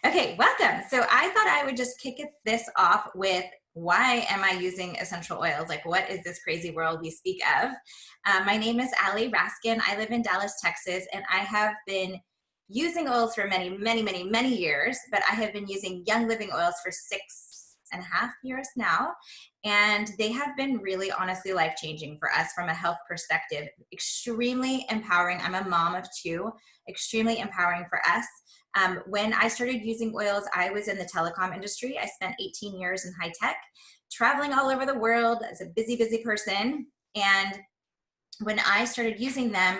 Okay, welcome. So I thought I would just this off with why am I using essential oils? Like, what is this crazy world we speak of? My name is Ali Raskin. I live in Dallas, Texas, and I have been using oils for many, many, many, many years, but I have been using Young Living oils for 6.5 years now. And they have been really honestly life-changing for us from a health perspective, extremely empowering. I'm a mom of two, extremely empowering for us. When I started using oils, I was in the telecom industry. I spent 18 years in high tech, traveling all over the world as a busy, busy person. And when I started using them,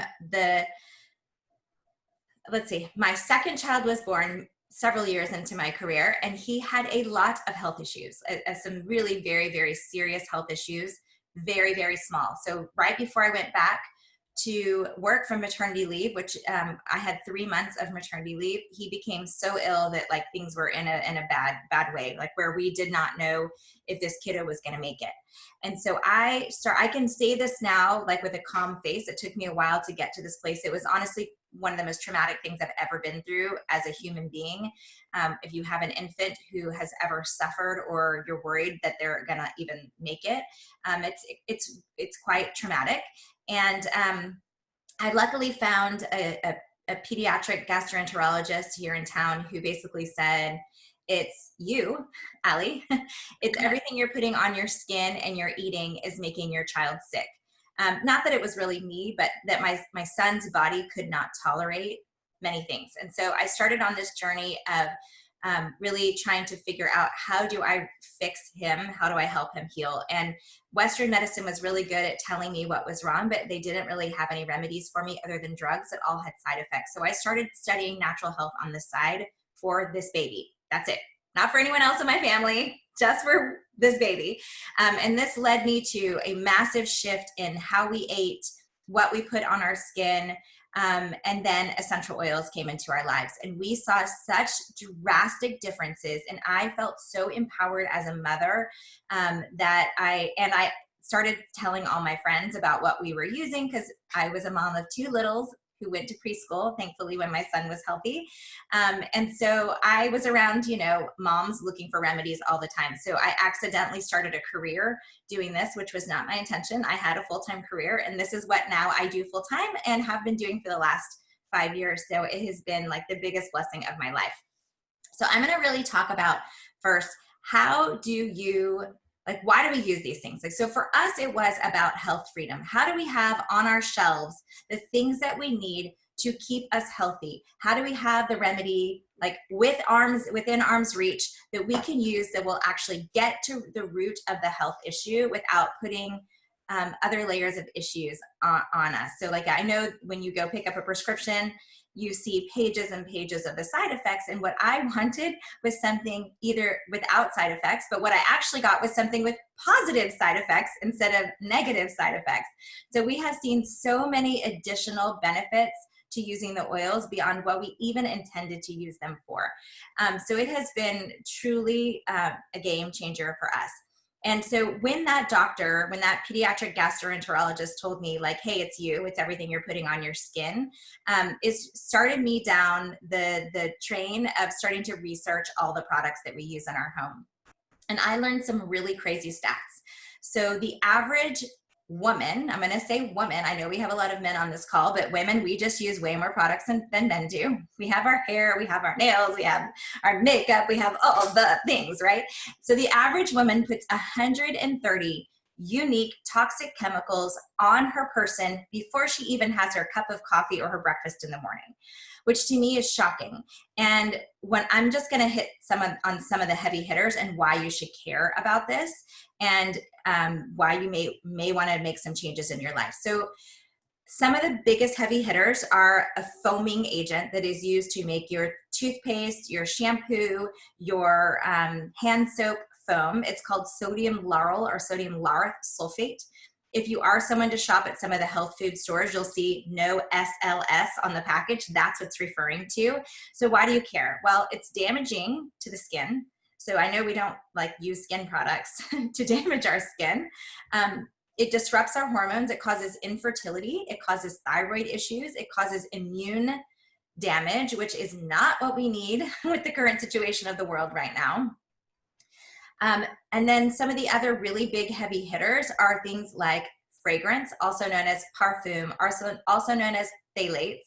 my second child was born several years into my career, and he had a lot of health issues, some really very, very serious health issues, very, very small. So right before I went back to work from maternity leave, which I had 3 months of maternity leave, he became so ill that like things were in a bad way, like where we did not know if this kiddo was going to make it. And so I can say this now, like with a calm face. It took me a while to get to this place. It was honestly one of the most traumatic things I've ever been through as a human being. If you have an infant who has ever suffered, or you're worried that they're gonna even make it, it's quite traumatic. And I luckily found a pediatric gastroenterologist here in town who basically said, it's you, Ali. It's everything you're putting on your skin and you're eating is making your child sick. Not that it was really me, but that my son's body could not tolerate many things. And so I started on this journey of really trying to figure out, how do I fix him? How do I help him heal? And Western medicine was really good at telling me what was wrong, but they didn't really have any remedies for me other than drugs that all had side effects. So I started studying natural health on the side for this baby. That's it. Not for anyone else in my family, just for this baby. And this led me to a massive shift in how we ate, what we put on our skin, and then essential oils came into our lives. And we saw such drastic differences. And I felt so empowered as a mother that I started telling all my friends about what we were using, because I was a mom of two littles who went to preschool, thankfully, when my son was healthy. And so I was around, moms looking for remedies all the time. So I accidentally started a career doing this, which was not my intention. I had a full-time career, and this is what now I do full-time and have been doing for the last 5 years. So it has been like the biggest blessing of my life. So I'm going to really talk about first, how do you, like, why do we use these things? Like, so for us, it was about health freedom. How do we have on our shelves the things that we need to keep us healthy? How do we have the remedy, like within arm's reach, that we can use that will actually get to the root of the health issue without putting other layers of issues on us? So like, I know when you go pick up a prescription, you see pages and pages of the side effects. And what I wanted was something either without side effects, but what I actually got was something with positive side effects instead of negative side effects. So we have seen so many additional benefits to using the oils beyond what we even intended to use them for. So it has been truly a game changer for us. And so when that pediatric gastroenterologist told me, like, hey, it's everything you're putting on your skin, it started me down the train of starting to research all the products that we use in our home. And I learned some really crazy stats. So the average woman, I'm going to say woman, I know we have a lot of men on this call, but women, we just use way more products than men do. We have our hair, we have our nails, we have our makeup, we have all the things, right? So the average woman puts 130 unique toxic chemicals on her person before she even has her cup of coffee or her breakfast in the morning, which to me is shocking. And when I'm just going to hit on some of the heavy hitters and why you should care about this, and why you may want to make some changes in your life. So some of the biggest heavy hitters are a foaming agent that is used to make your toothpaste, your shampoo, your hand soap foam. It's called sodium lauryl or sodium lauryl sulfate. If you are someone to shop at some of the health food stores, you'll see no SLS on the package. That's what's referring to. So why do you care? Well, it's damaging to the skin. So I know we don't like use skin products to damage our skin. It disrupts our hormones. It causes infertility. It causes thyroid issues. It causes immune damage, which is not what we need with the current situation of the world right now. And then some of the other really big heavy hitters are things like fragrance, also known as parfum, also known as phthalates.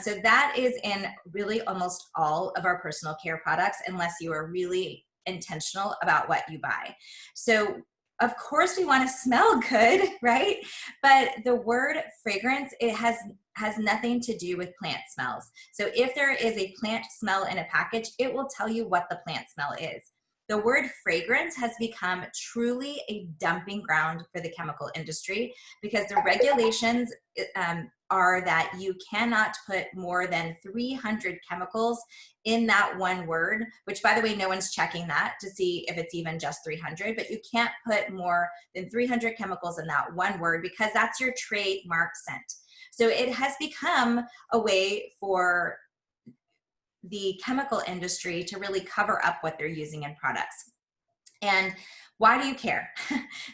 So that is in really almost all of our personal care products, unless you are really intentional about what you buy. So of course we want to smell good, right? But the word fragrance, it has nothing to do with plant smells. So if there is a plant smell in a package, it will tell you what the plant smell is. The word fragrance has become truly a dumping ground for the chemical industry, because the regulations are that you cannot put more than 300 chemicals in that one word, which, by the way, no one's checking that to see if it's even just 300, but you can't put more than 300 chemicals in that one word, because that's your trademark scent. So it has become a way for the chemical industry to really cover up what they're using in products. And why do you care?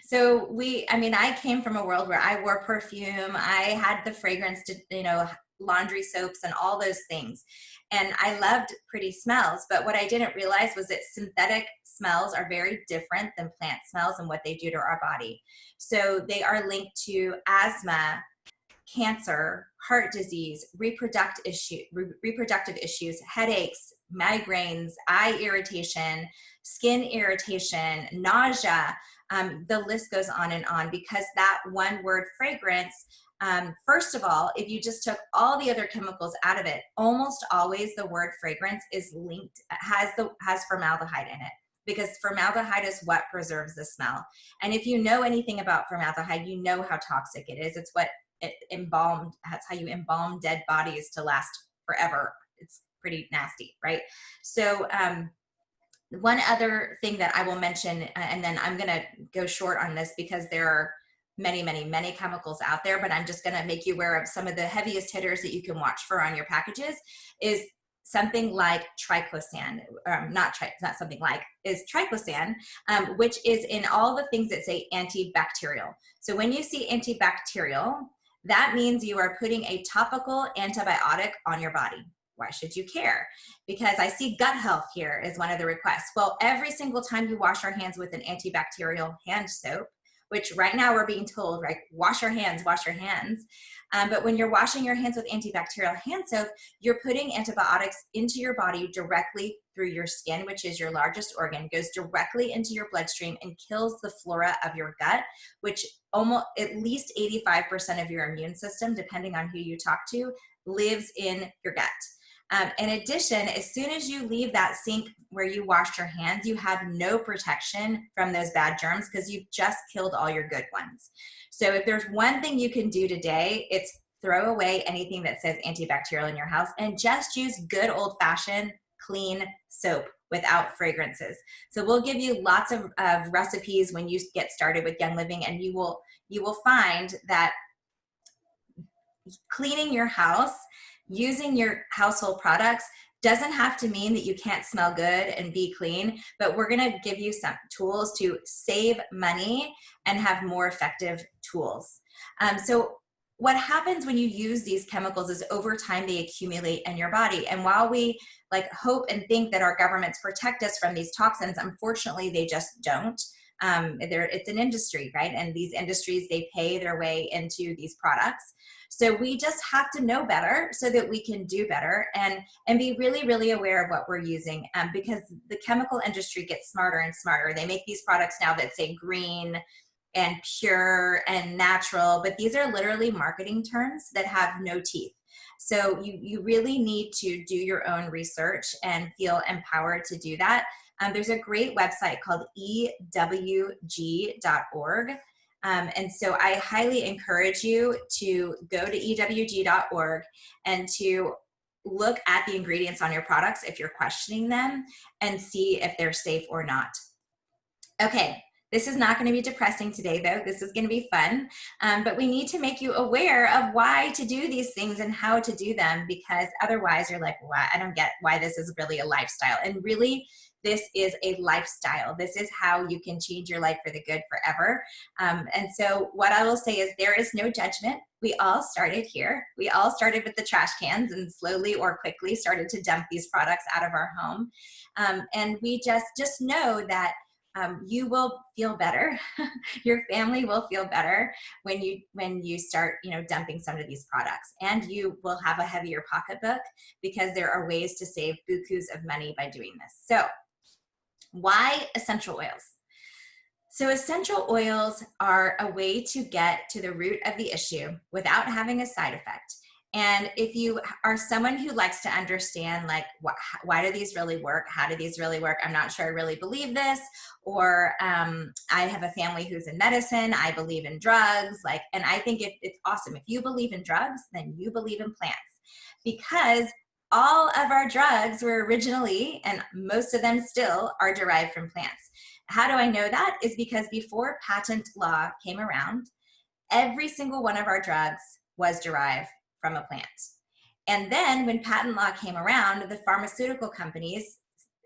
So I came from a world where I wore perfume, I had the fragrance to, laundry soaps and all those things. And I loved pretty smells, but what I didn't realize was that synthetic smells are very different than plant smells and what they do to our body. So they are linked to asthma, cancer, heart disease, reproductive issues, headaches, migraines, eye irritation, skin irritation, nausea. The list goes on, because that one word fragrance, first of all, if you just took all the other chemicals out of it, almost always the word fragrance is linked, has formaldehyde in it, because formaldehyde is what preserves the smell. And if you know anything about formaldehyde, you know how toxic it is. It's what that's how you embalm dead bodies to last forever. It's pretty nasty, right? So one other thing that I will mention, and then I'm going to go short on this because there are many, many, many chemicals out there, but I'm just going to make you aware of some of the heaviest hitters that you can watch for on your packages, is something like triclosan, is triclosan, which is in all the things that say antibacterial. So when you see antibacterial, that means you are putting a topical antibiotic on your body. Why should you care? Because I see gut health here is one of the requests. Well, every single time you wash our hands with an antibacterial hand soap, which right now we're being told, right, wash your hands, wash your hands. But when you're washing your hands with antibacterial hand soap, you're putting antibiotics into your body directly through your skin, which is your largest organ, goes directly into your bloodstream and kills the flora of your gut, which almost at least 85% of your immune system, depending on who you talk to, lives in your gut. In addition, as soon as you leave that sink where you washed your hands, you have no protection from those bad germs because you've just killed all your good ones. So if there's one thing you can do today, it's throw away anything that says antibacterial in your house and just use good old-fashioned clean soap without fragrances. So we'll give you lots of recipes when you get started with Young Living, and you will find that cleaning your house using your household products doesn't have to mean that you can't smell good and be clean, but we're going to give you some tools to save money and have more effective tools. So what happens when you use these chemicals is over time they accumulate in your body. And while we hope and think that our governments protect us from these toxins, unfortunately they just don't. It's an industry, right? And these industries, they pay their way into these products. So we just have to know better so that we can do better and be really, really aware of what we're using, because the chemical industry gets smarter and smarter. They make these products now that say green and pure and natural, but these are literally marketing terms that have no teeth. So you really need to do your own research and feel empowered to do that. There's a great website called ewg.org. And so I highly encourage you to go to ewg.org and to look at the ingredients on your products if you're questioning them and see if they're safe or not. Okay, This is not going to be depressing today, though. This is going to be fun. But we need to make you aware of why to do these things and how to do them, because otherwise you're like, why? I don't get why this is really a lifestyle. And really, this is a lifestyle. This is how you can change your life for the good forever. And so what I will say is there is no judgment. We all started here. We all started with the trash cans and slowly or quickly started to dump these products out of our home. And we just know that you will feel better. Your family will feel better when you start, dumping some of these products, and you will have a heavier pocketbook because there are ways to save bukus of money by doing this. So why essential oils? So essential oils are a way to get to the root of the issue without having a side effect. And if you are someone who likes to understand, like, why do these really work? How do these really work? I'm not sure I really believe this. Or I have a family who's in medicine. I believe in drugs. And I think it's awesome. If you believe in drugs, then you believe in plants, because all of our drugs were originally, and most of them still, are derived from plants. How do I know that? Is because before patent law came around, every single one of our drugs was derived from a plant. And then when patent law came around, the pharmaceutical companies,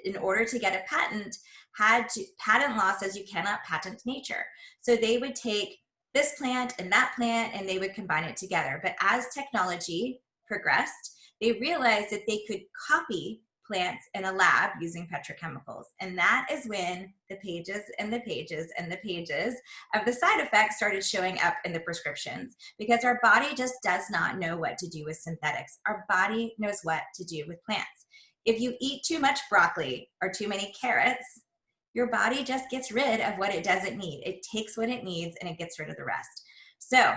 in order to get a patent, patent law says you cannot patent nature. So they would take this plant and that plant and they would combine it together. But as technology progressed, they realized that they could copy plants in a lab using petrochemicals. And that is when the pages and the pages and the pages of the side effects started showing up in the prescriptions, because our body just does not know what to do with synthetics. Our body knows what to do with plants. If you eat too much broccoli or too many carrots, your body just gets rid of what it doesn't need. It takes what it needs and it gets rid of the rest. So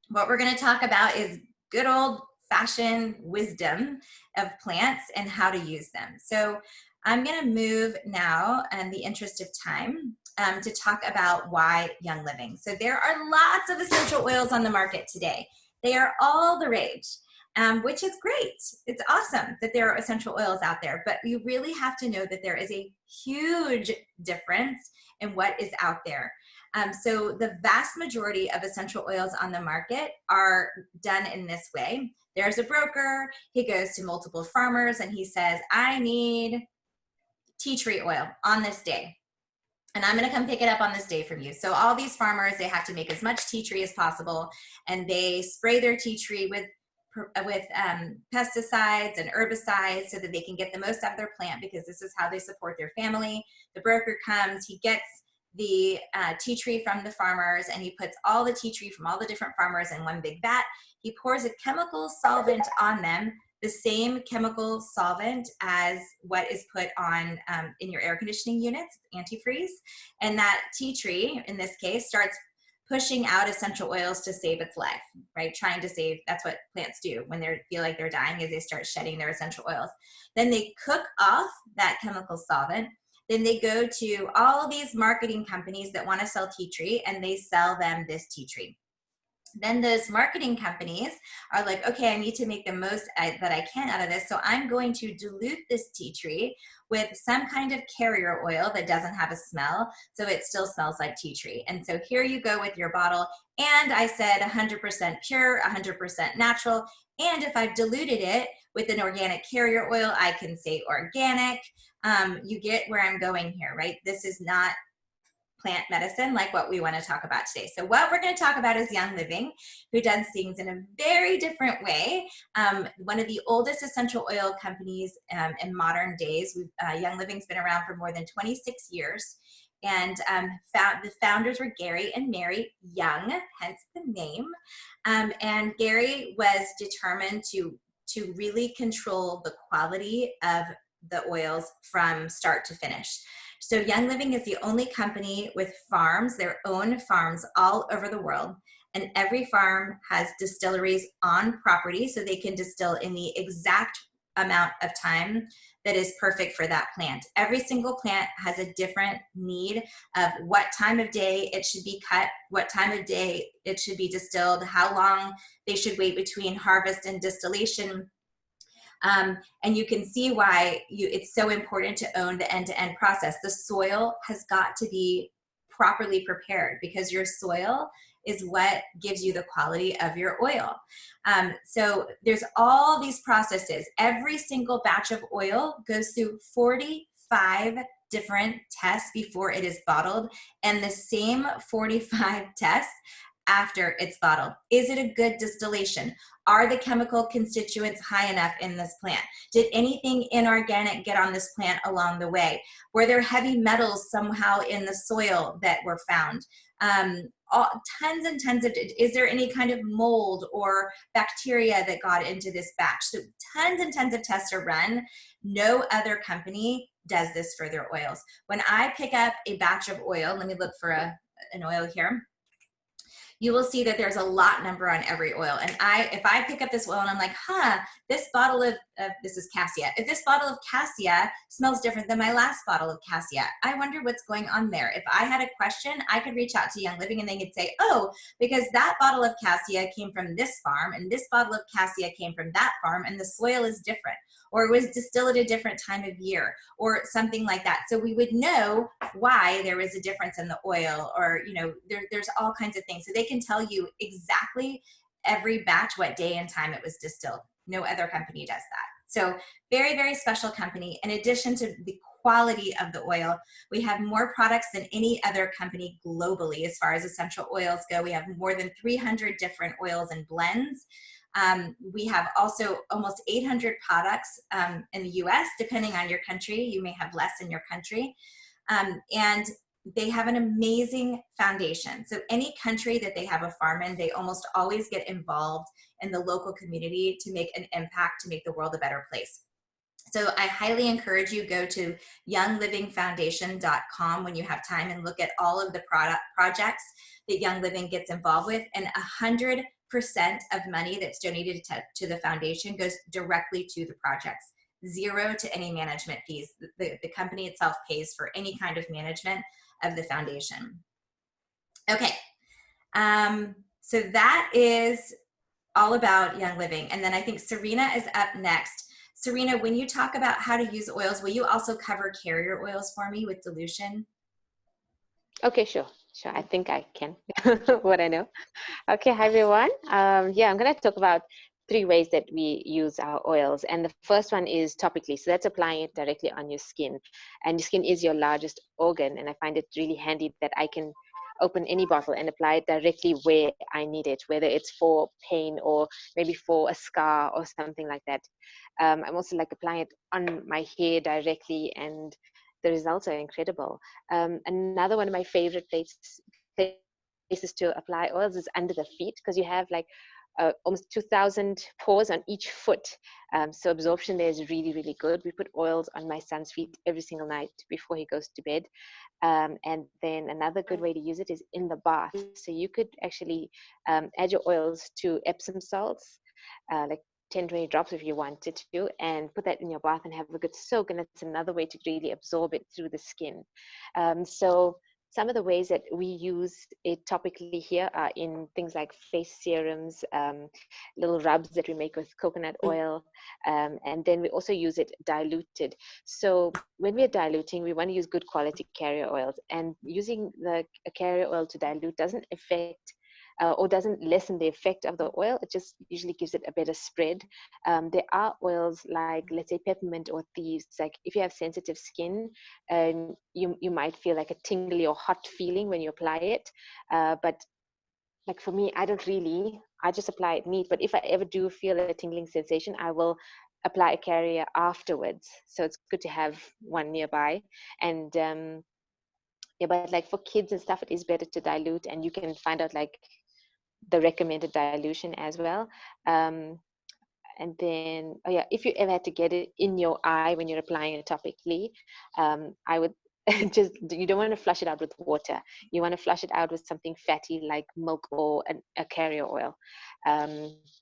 what we're going to talk about is good old fashioned wisdom of plants and how to use them. So I'm going to move now, in the interest of time, to talk about why Young Living. So there are lots of essential oils on the market today. They are all the rage, which is great. It's awesome that there are essential oils out there, but you really have to know that there is a huge difference in what is out there. So the vast majority of essential oils on the market are done in this way. There's a broker, he goes to multiple farmers and he says, I need tea tree oil on this day, and I'm going to come pick it up on this day from you. So all these farmers, they have to make as much tea tree as possible, and they spray their tea tree with pesticides and herbicides so that they can get the most out of their plant, because this is how they support their family. The broker comes, he gets the tea tree from the farmers, and he puts all the tea tree from all the different farmers in one big vat. He pours a chemical solvent on them, the same chemical solvent as what is put on in your air conditioning units, antifreeze. And that tea tree, in this case, starts pushing out essential oils to save its life, right? Trying to save, that's what plants do when they feel like they're dying, is they start shedding their essential oils. Then they cook off that chemical solvent. Then they go to all these marketing companies that want to sell tea tree, and they sell them this tea tree. Then those marketing companies are like, okay, I need to make the most that I can out of this, so I'm going to dilute this tea tree with some kind of carrier oil that doesn't have a smell, so it still smells like tea tree. And so here you go with your bottle, and I said 100% pure, 100% natural, and if I've diluted it with an organic carrier oil, I can say organic. You get where I'm going here, right? This is not plant medicine like what we want to talk about today. So what we're going to talk about is Young Living, who does things in a very different way. One of the oldest essential oil companies in modern days. Young Living's been around for more than 26 years. And the founders were Gary and Mary Young, hence the name. And Gary was determined to really control the quality of the oils from start to finish. So Young Living is the only company with farms, their own farms all over the world. And every farm has distilleries on property, so they can distill in the exact amount of time that is perfect for that plant. Every single plant has a different need of what time of day it should be cut, what time of day it should be distilled, how long they should wait between harvest and distillation. And you can see why it's so important to own the end-to-end process. The soil has got to be properly prepared, because your soil is what gives you the quality of your oil. So there's all these processes. Every single batch of oil goes through 45 different tests before it is bottled, and the same 45 tests after it's bottled. Is it a good distillation? Are the chemical constituents high enough in this plant? Did anything inorganic get on this plant along the way? Were there heavy metals somehow in the soil that were found? Tons and tons of, is there any kind of mold or bacteria that got into this batch? So tons and tons of tests are run. No other company does this for their oils. When I pick up a batch of oil, let me look for an oil here. You will see that there's a lot number on every oil. And if I pick up this oil and I'm like, this bottle of this is cassia. If this bottle of cassia smells different than my last bottle of cassia, I wonder what's going on there. If I had a question, I could reach out to Young Living and they could say, oh, because that bottle of cassia came from this farm and this bottle of cassia came from that farm and the soil is different, or it was distilled at a different time of year, or something like that. So we would know why there is a difference in the oil, or there's all kinds of things. So they can tell you exactly every batch what day and time it was distilled. No other company does that. So very, very special company. In addition to the quality of the oil, we have more products than any other company globally as far as essential oils go. We have more than 300 different oils and blends. We have also almost 800 products in the US. Depending on your country, you may have less in your country. And they have an amazing foundation. So any country that they have a farm in, they almost always get involved in the local community to make an impact, to make the world a better place. So I highly encourage you, go to younglivingfoundation.com when you have time and look at all of the projects that Young Living gets involved with. And 100% of money that's donated to the foundation goes directly to the projects. Zero to any management fees. The company itself pays for any kind of management of the foundation. Okay, so that is all about Young Living. And then I think Serena is up next. Serena, when you talk about how to use oils, will you also cover carrier oils for me with dilution? Okay, sure. I think I can, what I know. Okay, hi everyone. Yeah, I'm going to talk about 3 ways that we use our oils. And the first one is topically. So that's applying it directly on your skin. And your skin is your largest organ. And I find it really handy that I can open any bottle and apply it directly where I need it, whether it's for pain or maybe for a scar or something like that. I'm also like applying it on my hair directly, and the results are incredible. Another one of my favorite places to apply oils is under the feet, because you have like almost 2,000 pores on each foot. So absorption there is really, really good. We put oils on my son's feet every single night before he goes to bed. And then another good way to use it is in the bath. So you could actually add your oils to Epsom salts, like 10-20 drops if you wanted to, and put that in your bath and have a good soak. And it's another way to really absorb it through the skin. So some of the ways that we use it topically here are in things like face serums, little rubs that we make with coconut oil, and then we also use it diluted. So when we're diluting, we want to use good quality carrier oils, and using the carrier oil to dilute doesn't affect or doesn't lessen the effect of the oil. It just usually gives it a better spread. There are oils like, let's say, peppermint or thieves. Like if you have sensitive skin, you might feel like a tingly or hot feeling when you apply it. But like for me, I just apply it neat. But if I ever do feel a tingling sensation, I will apply a carrier afterwards. So it's good to have one nearby. And yeah, but like for kids and stuff, it is better to dilute, and you can find out like the recommended dilution as well. And then, oh yeah, if you ever had to get it in your eye when you're applying it topically, I would you don't want to flush it out with water. You want to flush it out with something fatty like milk or a carrier oil.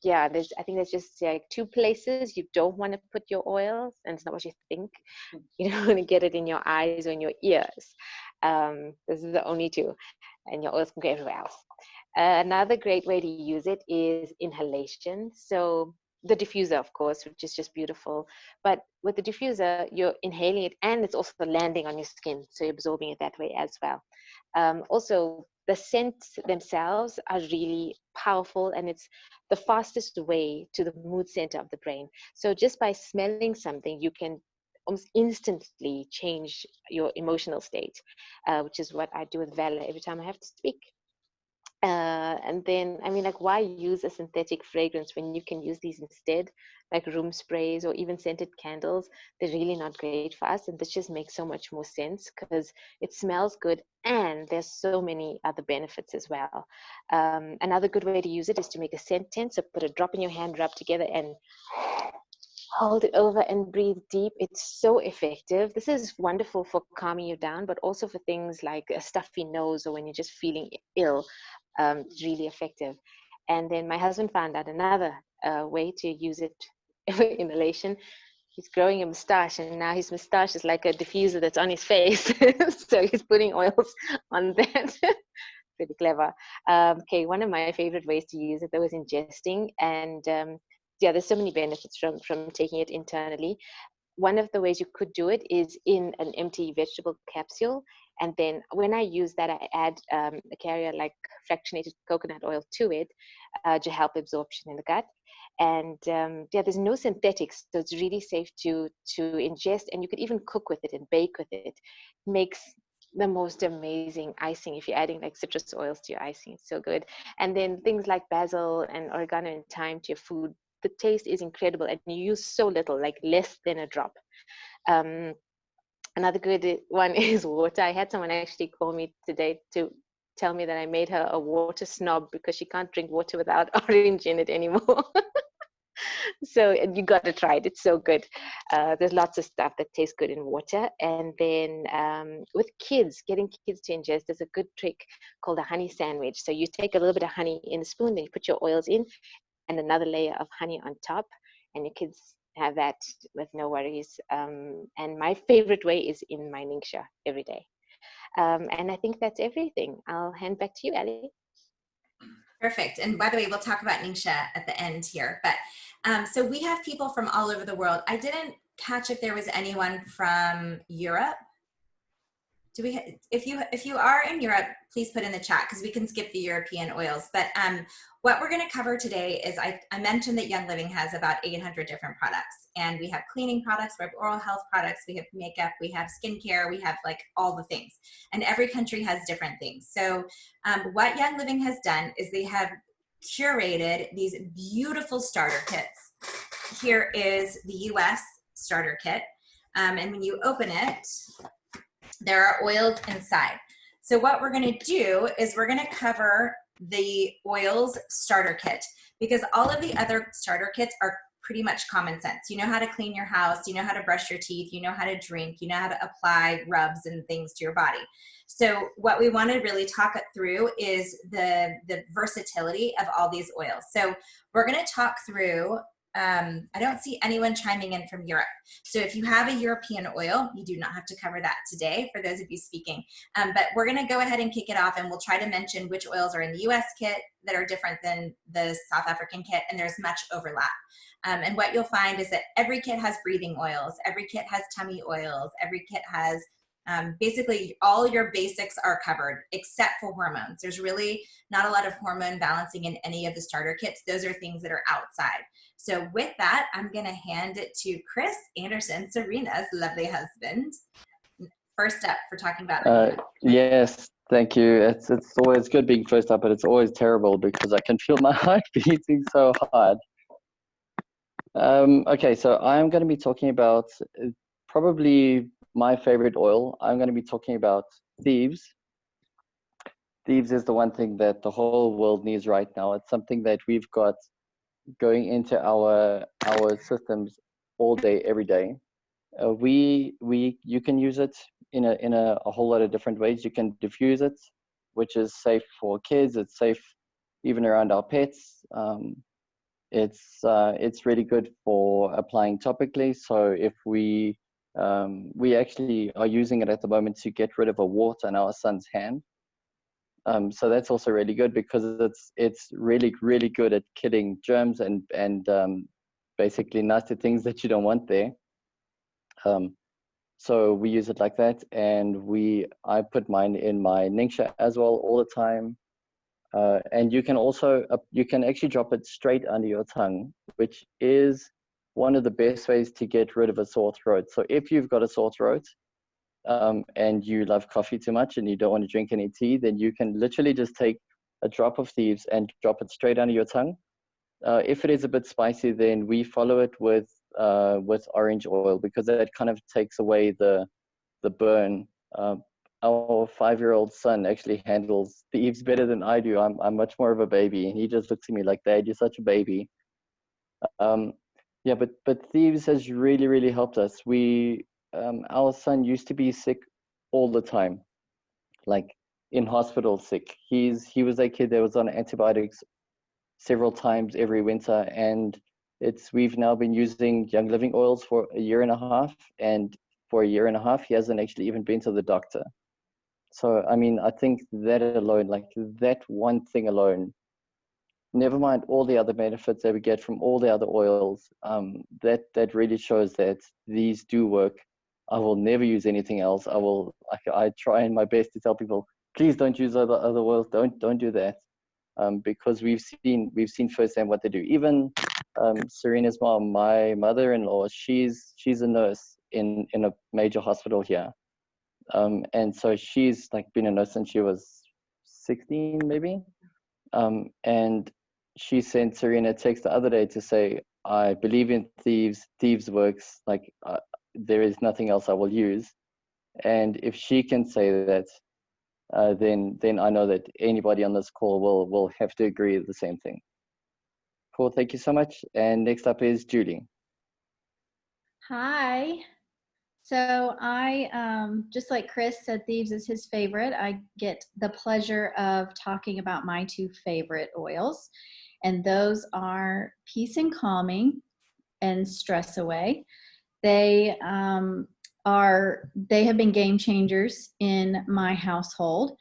Yeah, I think there's just like 2 places you don't want to put your oils, and it's not what you think. You don't want to get it in your eyes or in your ears. This is the only 2, and your oils can go everywhere else. Another great way to use it is inhalation. So the diffuser, of course, which is just beautiful. But with the diffuser, you're inhaling it and it's also landing on your skin. So you're absorbing it that way as well. Also, the scents themselves are really powerful, and it's the fastest way to the mood center of the brain. So just by smelling something, you can almost instantly change your emotional state, which is what I do with Vala every time I have to speak. And then, I mean, like, why use a synthetic fragrance when you can use these instead, like room sprays or even scented candles? They're really not great for us, and this just makes so much more sense because it smells good and there's so many other benefits as well. Another good way to use it is to make a scent tent. So put a drop in your hand, rub together, and hold it over and breathe deep. It's so effective. This is wonderful for calming you down, but also for things like a stuffy nose or when you're just feeling ill. It's really effective. And then my husband found out another way to use it for inhalation. He's growing a mustache, and now his mustache is like a diffuser that's on his face. So he's putting oils on that. Pretty clever. Okay, one of my favorite ways to use it though is ingesting, and yeah, there's so many benefits from taking it internally. One of the ways you could do it is in an empty vegetable capsule, and then when I use that, I add a carrier like fractionated coconut oil to it to help absorption in the gut. And yeah, there's no synthetics, so it's really safe to ingest, and you could even cook with it and bake with it. It makes the most amazing icing if you're adding like citrus oils to your icing. It's so good. And then things like basil and oregano and thyme to your food, the taste is incredible, and you use so little, like less than a drop. Another good one is water. I had someone actually call me today to tell me that I made her a water snob because she can't drink water without orange in it anymore. So you got to try it. It's so good. There's lots of stuff that tastes good in water. And then with kids, getting kids to ingest, there's a good trick called a honey sandwich. So you take a little bit of honey in a spoon, then you put your oils in, and another layer of honey on top, and your kids have that with no worries. And my favorite way is in my Ningxia every day. And I think that's everything. I'll hand back to you, Ali. Perfect. And by the way, we'll talk about Ningxia at the end here. But so we have people from all over the world. I didn't catch if there was anyone from Europe. Do we? If you are in Europe, please put in the chat because we can skip the European oils. But what we're going to cover today is I mentioned that Young Living has about 800 different products, and we have cleaning products, we have oral health products, we have makeup, we have skincare, we have like all the things, and every country has different things. So what Young Living has done is they have curated these beautiful starter kits. Here is the US starter kit, and when you open it, there are oils inside. So what we're going to do is we're going to cover the oils starter kit because all of the other starter kits are pretty much common sense. You know how to clean your house, you know how to brush your teeth, you know how to drink, you know how to apply rubs and things to your body. So what we want to really talk it through is the versatility of all these oils. So we're going to talk through I don't see anyone chiming in from Europe. So if you have a European oil, you do not have to cover that today for those of you speaking. But we're going to go ahead and kick it off, and we'll try to mention which oils are in the US kit that are different than the South African kit, and there's much overlap. And what you'll find is that every kit has breathing oils, every kit has tummy oils, every kit has basically all your basics are covered except for hormones. There's really not a lot of hormone balancing in any of the starter kits. Those are things that are outside. So with that, I'm going to hand it to Chris Anderson, Serena's lovely husband. First up for talking about yes, thank you. It's always good being first up, but it's always terrible because I can feel my heart beating so hard. Okay, so I'm going to be talking about probably my favorite oil. I'm going to be talking about Thieves. Thieves is the one thing that the whole world needs right now. It's something that we've got going into our systems all day, every day. You can use it in a whole lot of different ways. You can diffuse it, which is safe for kids. It's safe even around our pets. It's really good for applying topically. So if we actually are using it at the moment to get rid of a wart on our son's hand. So that's also really good because it's really good at killing germs and basically nasty things that you don't want there. So we use it like that, and I put mine in my Ningxia as well all the time. And you can also you can actually drop it straight under your tongue, which is one of the best ways to get rid of a sore throat. So if you've got a sore throat, and you love coffee too much and you don't want to drink any tea, then you can literally just take a drop of Thieves and drop it straight under your tongue. If it is a bit spicy, then we follow it with orange oil, because that kind of takes away the burn. Our 5-year-old son actually handles Thieves better than I do. I'm much more of a baby, and he just looks at me like, "Dad, you're such a baby." Yeah, but Thieves has really, really helped us. Our son used to be sick all the time, like in hospital sick. He was a kid that was on antibiotics several times every winter, and we've now been using Young Living oils for a year and a half, and for a year and a half he hasn't actually even been to the doctor. So I mean, I think that alone, like that one thing alone, never mind all the other benefits that we get from all the other oils, that really shows that these do work. I will never use anything else. I try my best to tell people, please don't use other oils. Don't do that, because we've seen firsthand what they do. Even Serena's mom, my mother-in-law, she's a nurse in a major hospital here, and so she's like been a nurse since she was 16 maybe, and she sent Serena a text the other day to say, "I believe in Thieves. Thieves works. Like there is nothing else I will use." And if she can say that, then I know that anybody on this call will have to agree with the same thing. Cool. Thank you so much. And next up is Julie. Hi. So I, just like Chris said, Thieves is his favorite. I get the pleasure of talking about my 2 favorite oils, and those are Peace and Calming and Stress Away. They have been game changers in my household.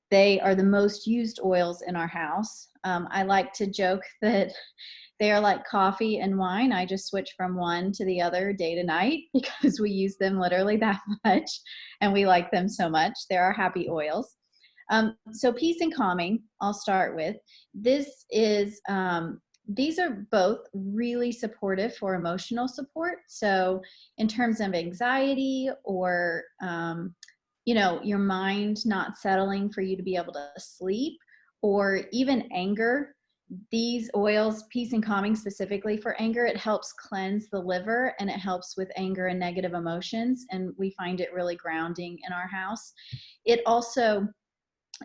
They are the most used oils in our house. I like to joke that they are like coffee and wine. I just switch from one to the other day to night because we use them literally that much, and we like them so much. They're our happy oils. So Peace and Calming, I'll start with. These are both really supportive for emotional support. So in terms of anxiety or, your mind not settling for you to be able to sleep, or even anger, these oils, Peace and Calming specifically for anger, it helps cleanse the liver, and it helps with anger and negative emotions. And we find it really grounding in our house. It also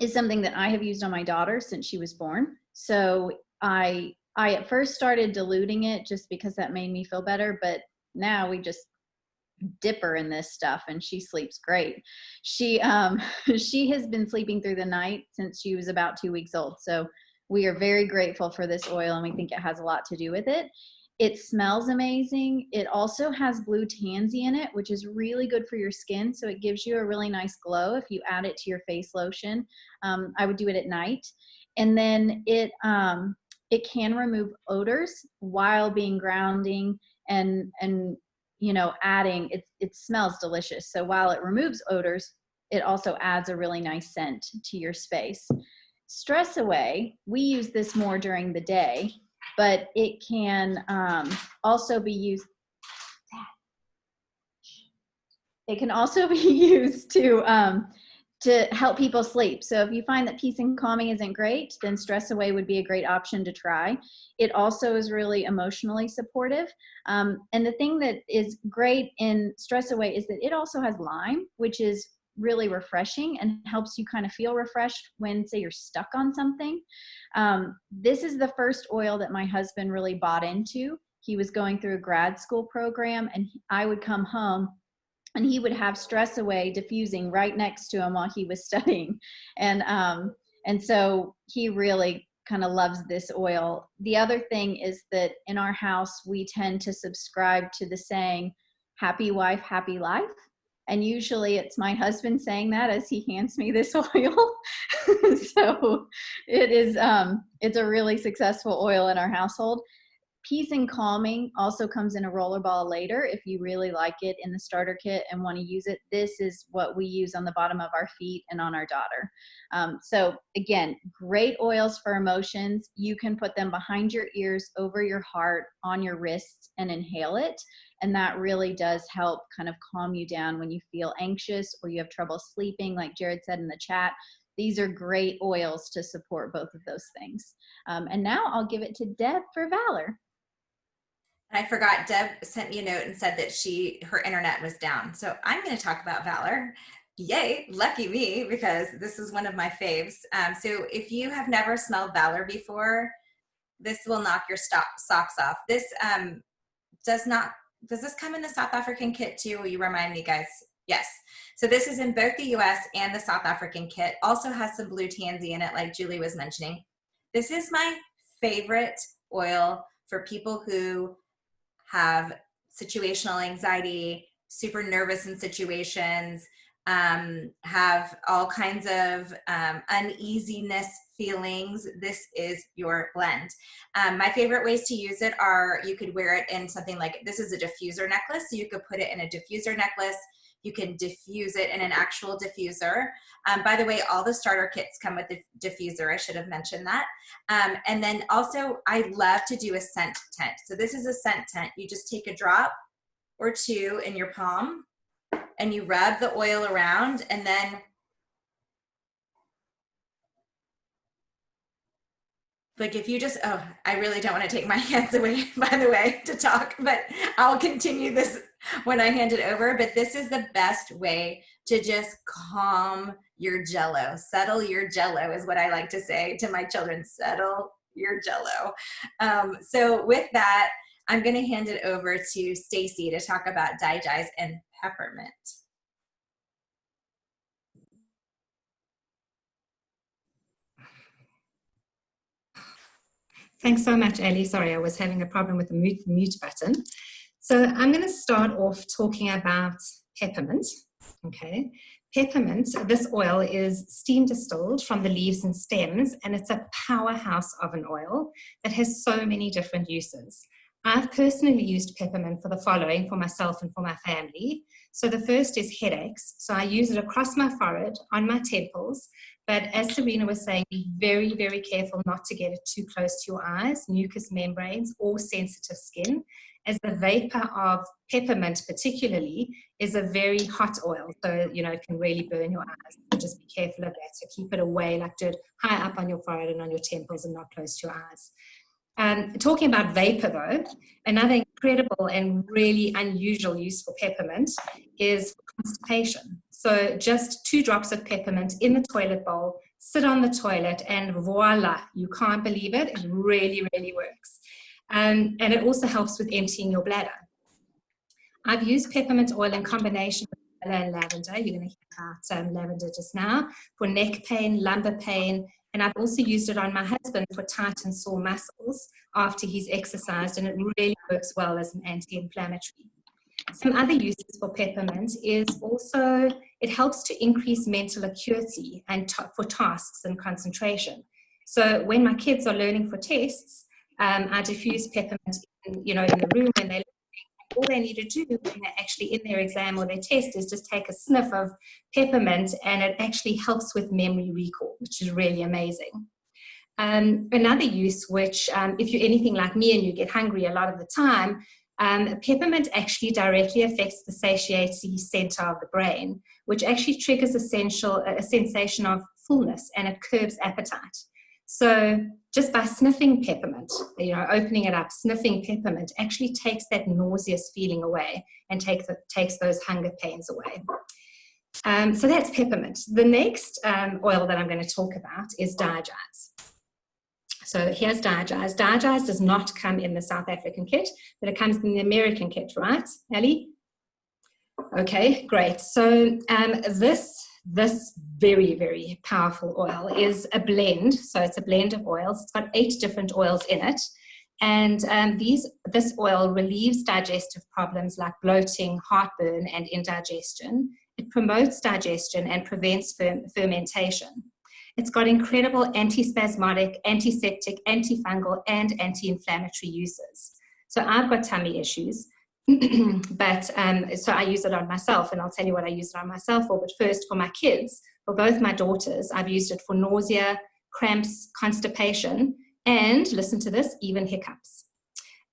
is something that I have used on my daughter since she was born. So I at first started diluting it just because that made me feel better, but now we just dip her in this stuff and she sleeps great. She has been sleeping through the night since she was about 2 weeks old. So we are very grateful for this oil, and we think it has a lot to do with it. It smells amazing. It also has blue tansy in it, which is really good for your skin. So it gives you a really nice glow if you add it to your face lotion. I would do it at night. And then it can remove odors while being grounding and adding, it smells delicious. So while it removes odors, it also adds a really nice scent to your space. Stress Away, we use this more during the day, but it can also be used. It can also be used to help people sleep. So if you find that Peace and Calming isn't great, then Stress Away would be a great option to try. It also is really emotionally supportive. And the thing that is great in Stress Away is that it also has lime, which is really refreshing and helps you kind of feel refreshed when, say, you're stuck on something. This is the first oil that my husband really bought into. He was going through a grad school program, and I would come home and he would have Stress Away diffusing right next to him while he was studying. And so he really kind of loves this oil. The other thing is that in our house, we tend to subscribe to the saying, happy wife, happy life. And usually it's my husband saying that as he hands me this oil. So it's a really successful oil in our household. Peace and Calming also comes in a roller ball later if you really like it in the starter kit and want to use it. This is what we use on the bottom of our feet and on our daughter. So again, great oils for emotions. You can put them behind your ears, over your heart, on your wrists, and inhale it. And that really does help kind of calm you down when you feel anxious or you have trouble sleeping, like Jared said in the chat. These are great oils to support both of those things. And now I'll give it to Deb for Valor. I forgot, Deb sent me a note and said that her internet was down. So I'm going to talk about Valor. Yay, lucky me, because this is one of my faves. So if you have never smelled Valor before, this will knock your socks off. This does this come in the South African kit too? Will you remind me, guys? Yes. So this is in both the US and the South African kit. Also has some blue tansy in it, like Julie was mentioning. This is my favorite oil for people who have situational anxiety, super nervous in situations, have all kinds of uneasiness feelings. This is your blend. My favorite ways to use it are, you could wear it in something like, this is a diffuser necklace, so you could put it in a diffuser necklace. You can diffuse it in an actual diffuser. By the way, all the starter kits come with the diffuser. I should have mentioned that. And then also, I love to do a scent tent. So this is a scent tent. You just take a drop or two in your palm and you rub the oil around, and then like if you just, oh, I really don't want to take my hands away, by the way, to talk, but I'll continue this when I hand it over. But this is the best way to just calm your jello. Settle your jello is what I like to say to my children. Settle your jello. So with that, I'm going to hand it over to Stacy to talk about Digize and peppermint. Thanks so much, Ellie. Sorry, I was having a problem with the mute button. So I'm going to start off talking about peppermint. Okay, peppermint, this oil is steam distilled from the leaves and stems, and it's a powerhouse of an oil that has so many different uses. I've personally used peppermint for the following, for myself and for my family. So the first is headaches. So I use it across my forehead, on my temples. But as Serena was saying, be very, very careful not to get it too close to your eyes, mucous membranes, or sensitive skin, as the vapor of peppermint particularly is a very hot oil. So, you know, it can really burn your eyes. So just be careful of that. So keep it away, like do it high up on your forehead and on your temples and not close to your eyes. Talking about vapor though, another incredible and really unusual use for peppermint is constipation. So just 2 drops of peppermint in the toilet bowl, sit on the toilet, and voila, you can't believe it. It really, really works. And it also helps with emptying your bladder. I've used peppermint oil in combination with vanilla and lavender. You're going to hear about lavender just now, for neck pain, lumbar pain, and I've also used it on my husband for tight and sore muscles after he's exercised, and it really works well as an anti-inflammatory. Some other uses for peppermint is also, it helps to increase mental acuity and for tasks and concentration. So when my kids are learning for tests, I diffuse peppermint in the room when they're all they need to do when they're actually in their exam or their test is just take a sniff of peppermint, and it actually helps with memory recall, which is really amazing. Another use, which if you're anything like me and you get hungry a lot of the time, peppermint actually directly affects the satiety center of the brain, which actually triggers a sensation of fullness, and it curbs appetite. So just by sniffing peppermint, opening it up, sniffing peppermint actually takes that nauseous feeling away and takes those hunger pains away. So that's peppermint. The next oil that I'm going to talk about is Digize. So here's Digize. Digize does not come in the South African kit, but it comes in the American kit, right, Ellie? Okay, great. So this very, very powerful oil is a blend. So it's a blend of oils. It's got 8 different oils in it. And this oil relieves digestive problems like bloating, heartburn, and indigestion. It promotes digestion and prevents fermentation. It's got incredible antispasmodic, antiseptic, antifungal, and anti-inflammatory uses. So I've got tummy issues, but so I use it on myself, and I'll tell you what I use it on myself for. But first, for my kids, for both my daughters, I've used it for nausea, cramps, constipation, and listen to this, even hiccups.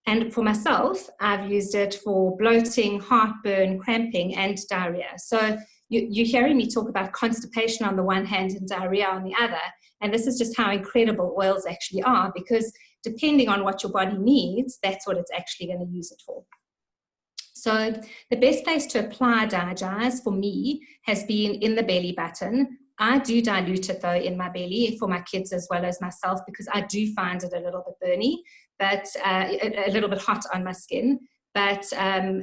And for myself, I've used it for bloating, heartburn, cramping, and diarrhea. So you're hearing me talk about constipation on the one hand and diarrhea on the other. And this is just how incredible oils actually are, because depending on what your body needs, that's what it's actually going to use it for. So the best place to apply Digize for me has been in the belly button. I do dilute it though in my belly for my kids as well as myself, because I do find it a little bit burny, but a little bit hot on my skin. But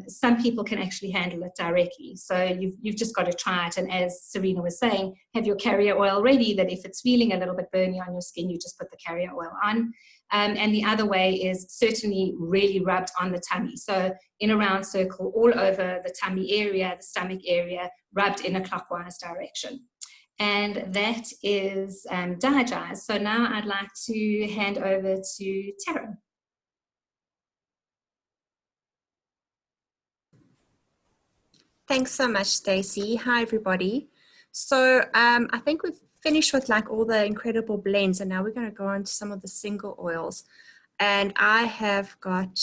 some people can actually handle it directly. So you've just got to try it. And as Serena was saying, have your carrier oil ready, that if it's feeling a little bit burny on your skin, you just put the carrier oil on. And the other way is certainly really rubbed on the tummy. So in a round circle all over the tummy area, the stomach area, rubbed in a clockwise direction. And that is Digize. So now I'd like to hand over to Tara. Thanks so much, Stacey. Hi, everybody. So I think we've finished with like all the incredible blends, and now we're going to go on to some of the single oils. And I have got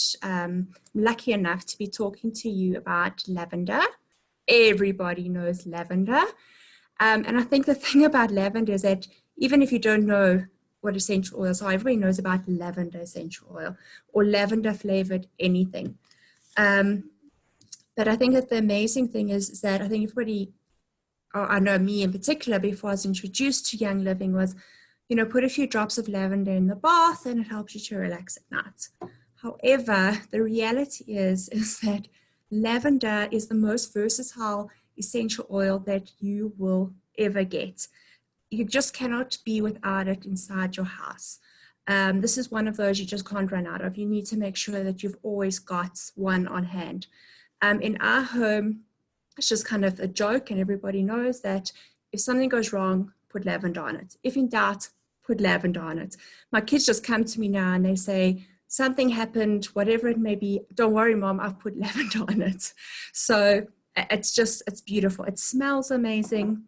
lucky enough to be talking to you about lavender. Everybody knows lavender. And I think the thing about lavender is that even if you don't know what essential oils are, everybody knows about lavender essential oil or lavender flavored anything. But I think that the amazing thing is that I think everybody, or I know me in particular, before I was introduced to Young Living was, you know, put a few drops of lavender in the bath and it helps you to relax at night. However, the reality is that lavender is the most versatile essential oil that you will ever get. You just cannot be without it inside your house. This is one of those you just can't run out of. You need to make sure that you've always got one on hand. In our home, it's just kind of a joke, and everybody knows that if something goes wrong, put lavender on it. If in doubt, put lavender on it. My kids just come to me now and they say, something happened, whatever it may be, don't worry, Mom, I've put lavender on it. So it's beautiful. It smells amazing,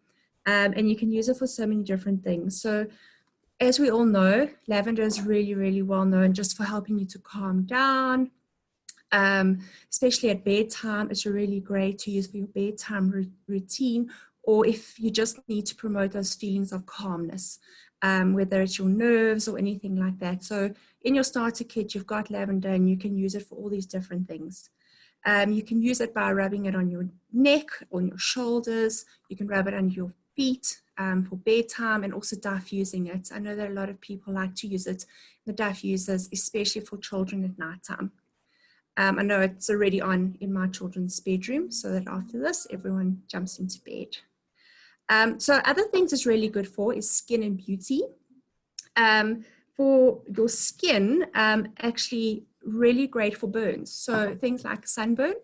and you can use it for so many different things. So as we all know, lavender is really, really well known just for helping you to calm down. Especially at bedtime, it's really great to use for your bedtime routine, or if you just need to promote those feelings of calmness, whether it's your nerves or anything like that. So in your starter kit, you've got lavender and you can use it for all these different things. You can use it by rubbing it on your neck, on your shoulders. You can rub it on your feet for bedtime, and also diffusing it. I know that a lot of people like to use it, the diffusers, especially for children at nighttime. I know it's already on in my children's bedroom, so that after this, everyone jumps into bed. So other things it's really good for is skin and beauty. For your skin, actually really great for burns. So things like sunburn,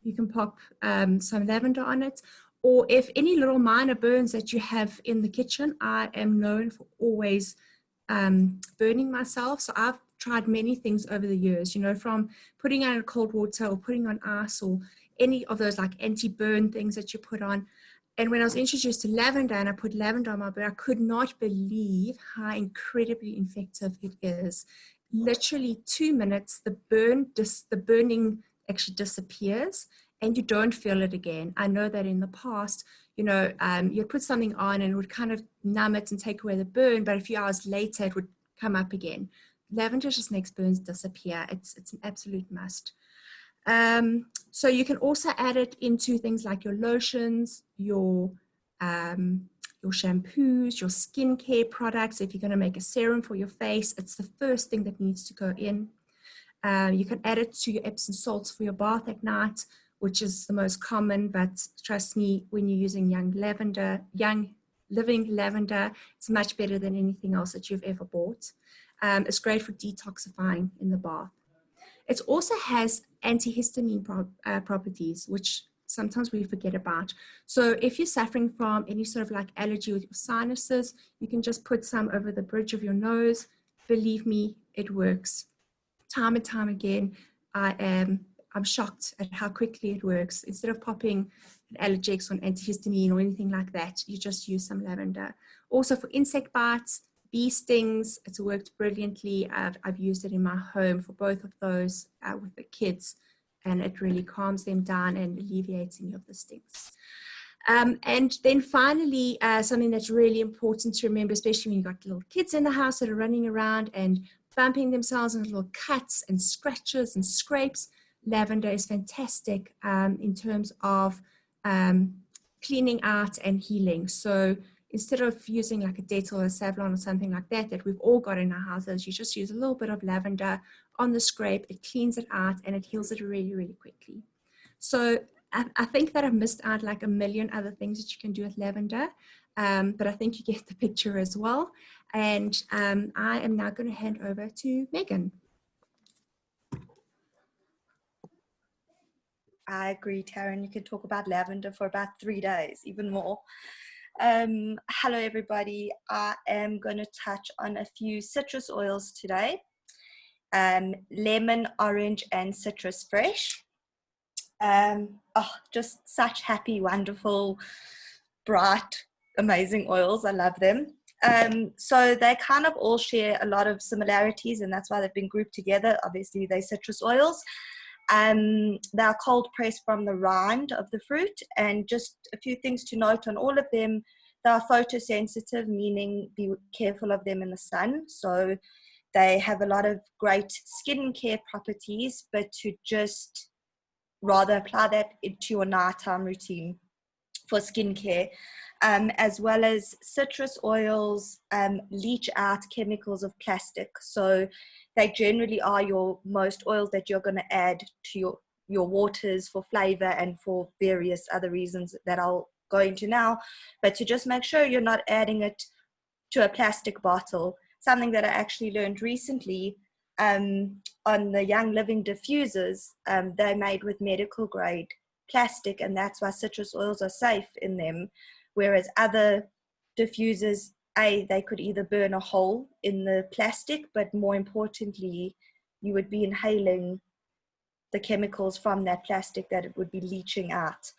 you can pop some lavender on it. Or if any little minor burns that you have in the kitchen, I am known for always burning myself. So I've tried many things over the years, you know, from putting on cold water or putting on ice or any of those like anti-burn things that you put on. And when I was introduced to lavender and I put lavender on my burn, I could not believe how incredibly effective it is. Literally 2 minutes, the burning actually disappears and you don't feel it again. I know that in the past, you know, you'd put something on and it would kind of numb it and take away the burn, but a few hours later it would come up again. Lavender just makes burns disappear. It's an absolute must. So you can also add it into things like your lotions, your shampoos, your skincare products. If you're going to make a serum for your face, it's the first thing that needs to go in. You can add it to your Epsom salts for your bath at night, which is the most common, but trust me, when you're using Young Living lavender, it's much better than anything else that you've ever bought. It's great for detoxifying in the bath. It also has antihistamine properties, which sometimes we forget about. So if you're suffering from any sort of like allergy with your sinuses, you can just put some over the bridge of your nose. Believe me, it works. Time and time again, I'm shocked at how quickly it works. Instead of popping an Allergex or an antihistamine or anything like that, you just use some lavender. Also for insect bites, bee stings, it's worked brilliantly. I've used it in my home for both of those with the kids, and it really calms them down and alleviates any of the stings. And then finally, something that's really important to remember, especially when you've got little kids in the house that are running around and bumping themselves into little cuts and scratches and scrapes, lavender is fantastic in terms of cleaning out and healing. So instead of using like a Dettol or a Savlon or something like that, that we've all got in our houses, you just use a little bit of lavender on the scrape, it cleans it out and it heals it really, really quickly. So I think that I've missed out like a million other things that you can do with lavender, but I think you get the picture as well. And I am now going to hand over to Megan. I agree, Taryn. You can talk about lavender for about 3 days, even more. Hello, everybody. I am going to touch on a few citrus oils today. Lemon, orange, and citrus fresh. Just such happy, wonderful, bright, amazing oils. I love them. So they kind of all share a lot of similarities, and that's why they've been grouped together. Obviously, they're citrus oils. They're cold pressed from the rind of the fruit, and just a few things to note on all of them. They are photosensitive, meaning be careful of them in the sun. So they have a lot of great skincare properties, but to just rather apply that into your nighttime routine for skincare, as well as citrus oils leach out chemicals of plastic. So they generally are your most oils that you're going to add to your waters for flavor and for various other reasons that I'll go into now. But to just make sure you're not adding it to a plastic bottle. Something that I actually learned recently on the Young Living diffusers, they're made with medical grade plastic, and that's why citrus oils are safe in them, whereas other diffusers, they could either burn a hole in the plastic, but more importantly, you would be inhaling the chemicals from that plastic that it would be leaching out.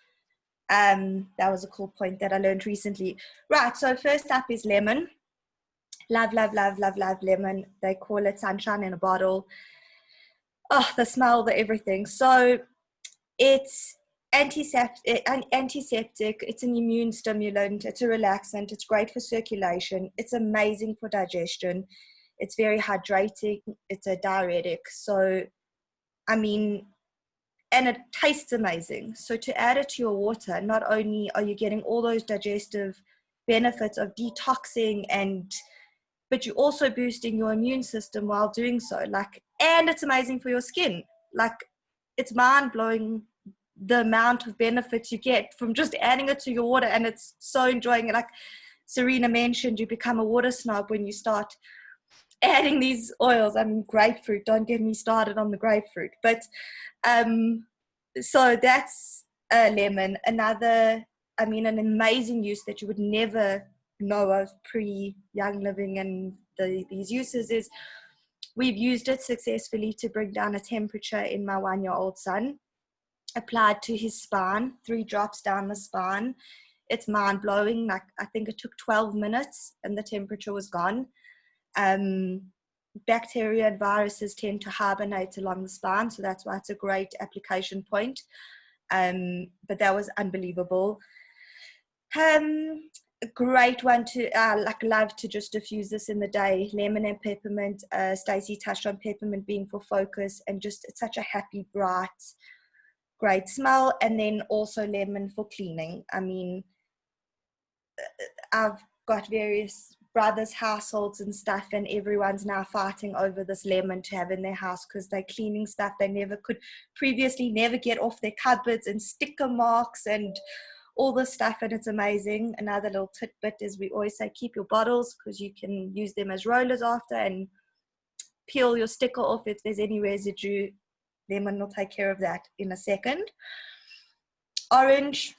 That was a cool point that I learned recently. Right, so first up is lemon. Love, love, love, love, love lemon. They call it sunshine in a bottle. Oh, the smell, the everything. So it's antiseptic, it's an immune stimulant, it's a relaxant, it's great for circulation, it's amazing for digestion, it's very hydrating, it's a diuretic. So, I mean, and it tastes amazing. So to add it to your water, not only are you getting all those digestive benefits of detoxing, but you're also boosting your immune system while doing so. And it's amazing for your skin. It's mind-blowing the amount of benefits you get from just adding it to your water, and it's so enjoying it. Like Serena mentioned, you become a water snob when you start adding these oils. I mean, grapefruit, don't get me started on the grapefruit. But so that's lemon. Another, an amazing use that you would never know of pre-Young Living and these uses is we've used it successfully to bring down a temperature in my 1-year-old son. Applied to his spine, 3 drops down the spine. It's mind-blowing. I think it took 12 minutes and the temperature was gone. Bacteria and viruses tend to hibernate along the spine, so that's why it's a great application point. But that was unbelievable. A great one to love to just diffuse this in the day. Lemon and peppermint. Stacey touched on peppermint being for focus, and just it's such a happy, bright, great smell. And then also lemon for cleaning. I mean, I've got various brothers' households and stuff, and everyone's now fighting over this lemon to have in their house because they're cleaning stuff they never could previously never get off their cupboards, and sticker marks and all this stuff, and it's amazing. Another little tidbit is we always say keep your bottles because you can use them as rollers after and peel your sticker off if there's any residue. Lemon will take care of that in a second. Orange,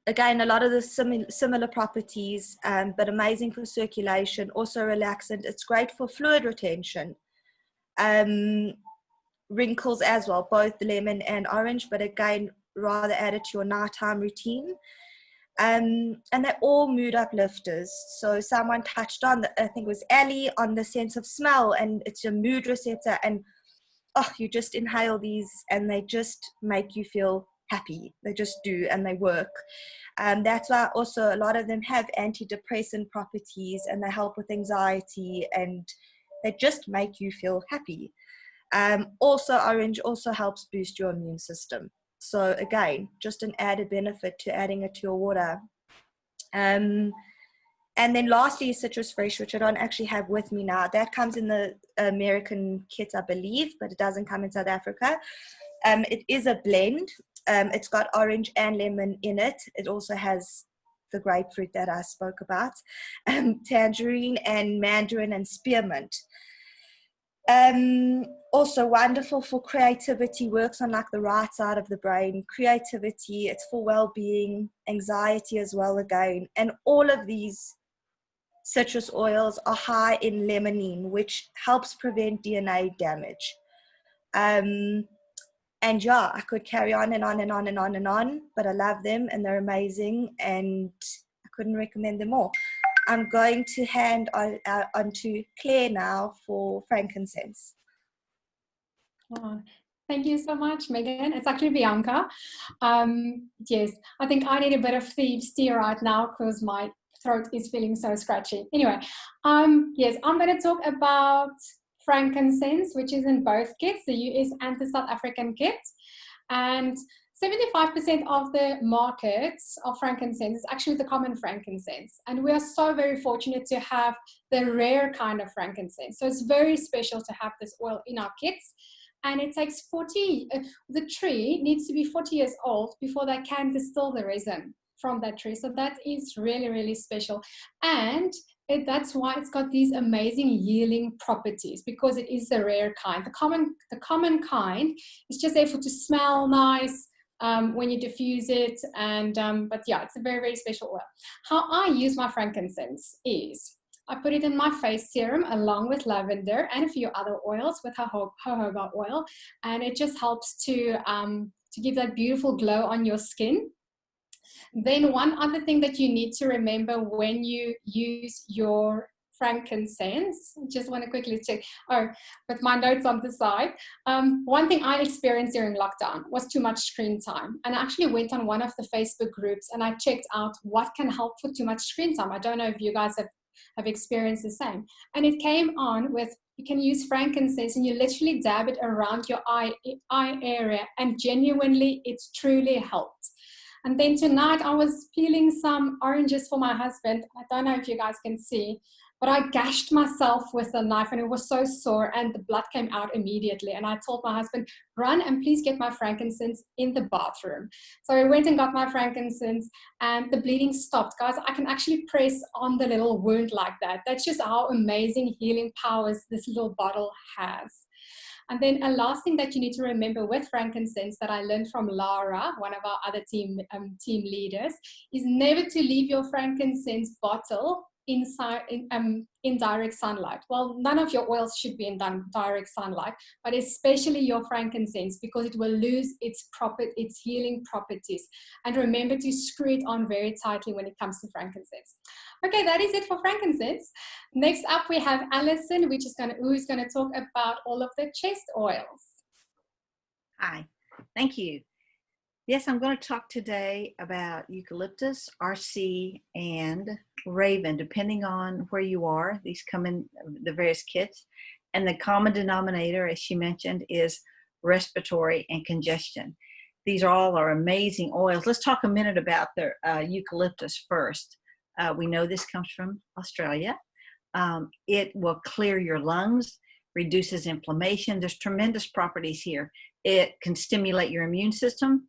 again, a lot of the similar properties, but amazing for circulation, also relaxant. It's great for fluid retention. Wrinkles as well, both lemon and orange, but again, rather added to your nighttime routine. And they're all mood uplifters. So someone touched on, I think it was Ellie, on the sense of smell, and it's your mood receptor. And you just inhale these and they just make you feel happy. They just do, and they work. That's why also a lot of them have antidepressant properties, and they help with anxiety, and they just make you feel happy. Also, orange also helps boost your immune system. So again, just an added benefit to adding it to your water. And then lastly, Citrus Fresh, which I don't actually have with me now. That comes in the American kit, I believe, but it doesn't come in South Africa. It is a blend. It's got orange and lemon in it. It also has the grapefruit that I spoke about, tangerine and mandarin and spearmint. Also wonderful for creativity, works on like the right side of the brain, creativity, it's for well-being, anxiety as well again. And all of these citrus oils are high in limonene, which helps prevent DNA damage. And yeah, I could carry on and on and on and on and on, but I love them and they're amazing and I couldn't recommend them more. I'm going to hand on to Claire now for frankincense. Oh, thank you so much, Megan. It's actually Bianca. Yes, I think I need a bit of thieves tea right now because my throat is feeling so scratchy. Anyway, yes, I'm going to talk about frankincense, which is in both kits, the US and the South African kit. And 75% of the market of frankincense is actually the common frankincense. And we are so very fortunate to have the rare kind of frankincense. So it's very special to have this oil in our kits. And it takes the tree needs to be 40 years old before they can distill the resin from that tree. So that is really, really special. And that's why it's got these amazing healing properties, because it is the rare kind. The common kind is just able to smell nice when you diffuse it, and but yeah, it's a very, very special oil. How I use my frankincense is I put it in my face serum along with lavender and a few other oils with jojoba oil, and it just helps to give that beautiful glow on your skin. Then one other thing that you need to remember when you use your frankincense, just want to quickly check, with my notes on the side, one thing I experienced during lockdown was too much screen time, and I actually went on one of the Facebook groups and I checked out what can help for too much screen time. I don't know if you guys have experienced the same, and it came on with you can use frankincense and you literally dab it around your eye area, and genuinely it's truly helped. And then tonight I was peeling some oranges for my husband. I don't know if you guys can see, but I gashed myself with a knife and it was so sore and the blood came out immediately. And I told my husband, run and please get my frankincense in the bathroom. So I went and got my frankincense and the bleeding stopped. Guys, I can actually press on the little wound like that. That's just how amazing healing powers this little bottle has. And then a last thing that you need to remember with frankincense that I learned from Lara, one of our other team leaders, is never to leave your frankincense bottle inside in direct sunlight. Well, none of your oils should be in direct sunlight, but especially your frankincense, because it will lose its healing properties. And remember to screw it on very tightly when it comes to frankincense. Okay, that is it for frankincense. Next up, we have Alison, who is going to talk about all of the chest oils. Hi, thank you. Yes, I'm going to talk today about eucalyptus, RC, and raven, depending on where you are. These come in the various kits. And the common denominator, as she mentioned, is respiratory and congestion. These all are amazing oils. Let's talk a minute about the eucalyptus first. We know this comes from Australia. It will clear your lungs, reduces inflammation. There's tremendous properties here. It can stimulate your immune system.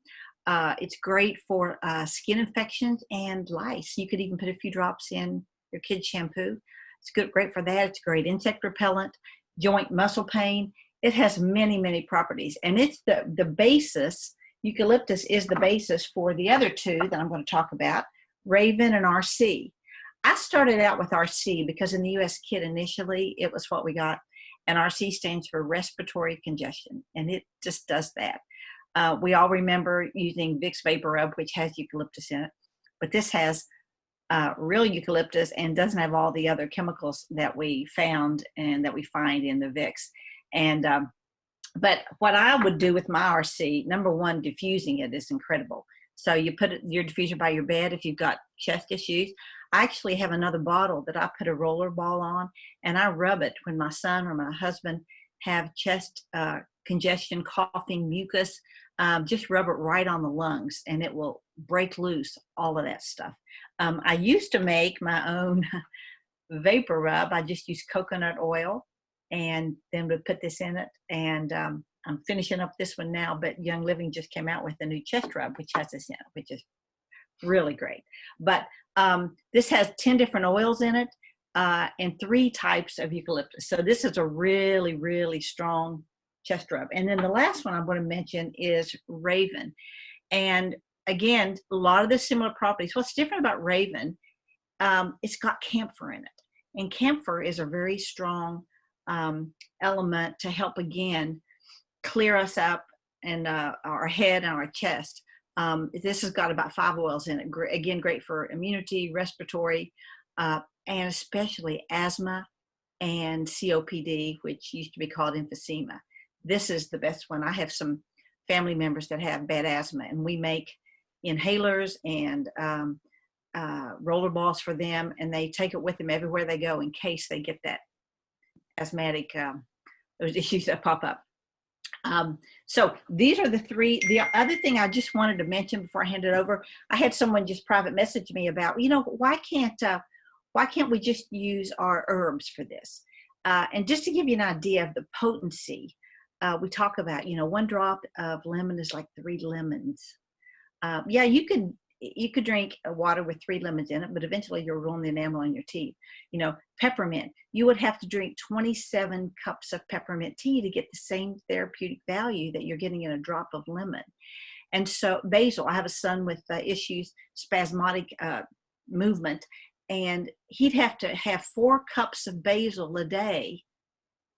It's great for skin infections and lice. You could even put a few drops in your kid's shampoo. It's great for that. It's a great insect repellent, joint muscle pain. It has many, many properties. And it's the basis eucalyptus is the basis for the other two that I'm going to talk about, Raven and RC. I started out with RC because in the US kit initially, it was what we got. And RC stands for respiratory congestion, and it just does that. We all remember using Vicks Vapor Rub, which has eucalyptus in it, but this has real eucalyptus and doesn't have all the other chemicals that we found and that we find in the Vicks. And but what I would do with my RC, number one, diffusing it is incredible. So you put your diffuser by your bed if you've got chest issues. I actually have another bottle that I put a roller ball on, and I rub it when my son or my husband have chest congestion, coughing, mucus. Just rub it right on the lungs, and it will break loose all of that stuff. I used to make my own vapor rub. I just used coconut oil and then would put this in it. And I'm finishing up this one now, but Young Living just came out with a new chest rub, which has this in it, which is really great. But this has 10 different oils in it and 3 types of eucalyptus. So this is a really, really strong chest rub. And then the last one I'm going to mention is Raven. And again, a lot of the similar properties. What's different about Raven, it's got camphor in it. And camphor is a very strong element to help, again, clear us up and our head and our chest. This has got about 5 oils in it. Again, great for immunity, respiratory, and especially asthma and COPD, which used to be called emphysema. This is the best one. I have some family members that have bad asthma, and we make inhalers and roller balls for them, and they take it with them everywhere they go in case they get that asthmatic, those issues that pop up. So these are the 3. The other thing I just wanted to mention before I hand it over, I had someone just private message me about, why can't we just use our herbs for this? And just to give you an idea of the potency, we talk about, 1 drop of lemon is like 3 lemons. Yeah, you could drink water with 3 lemons in it, but eventually you'll ruin the enamel on your teeth. Peppermint, you would have to drink 27 cups of peppermint tea to get the same therapeutic value that you're getting in a drop of lemon. And so basil, I have a son with issues, spasmodic movement, and he'd have to have 4 cups of basil a day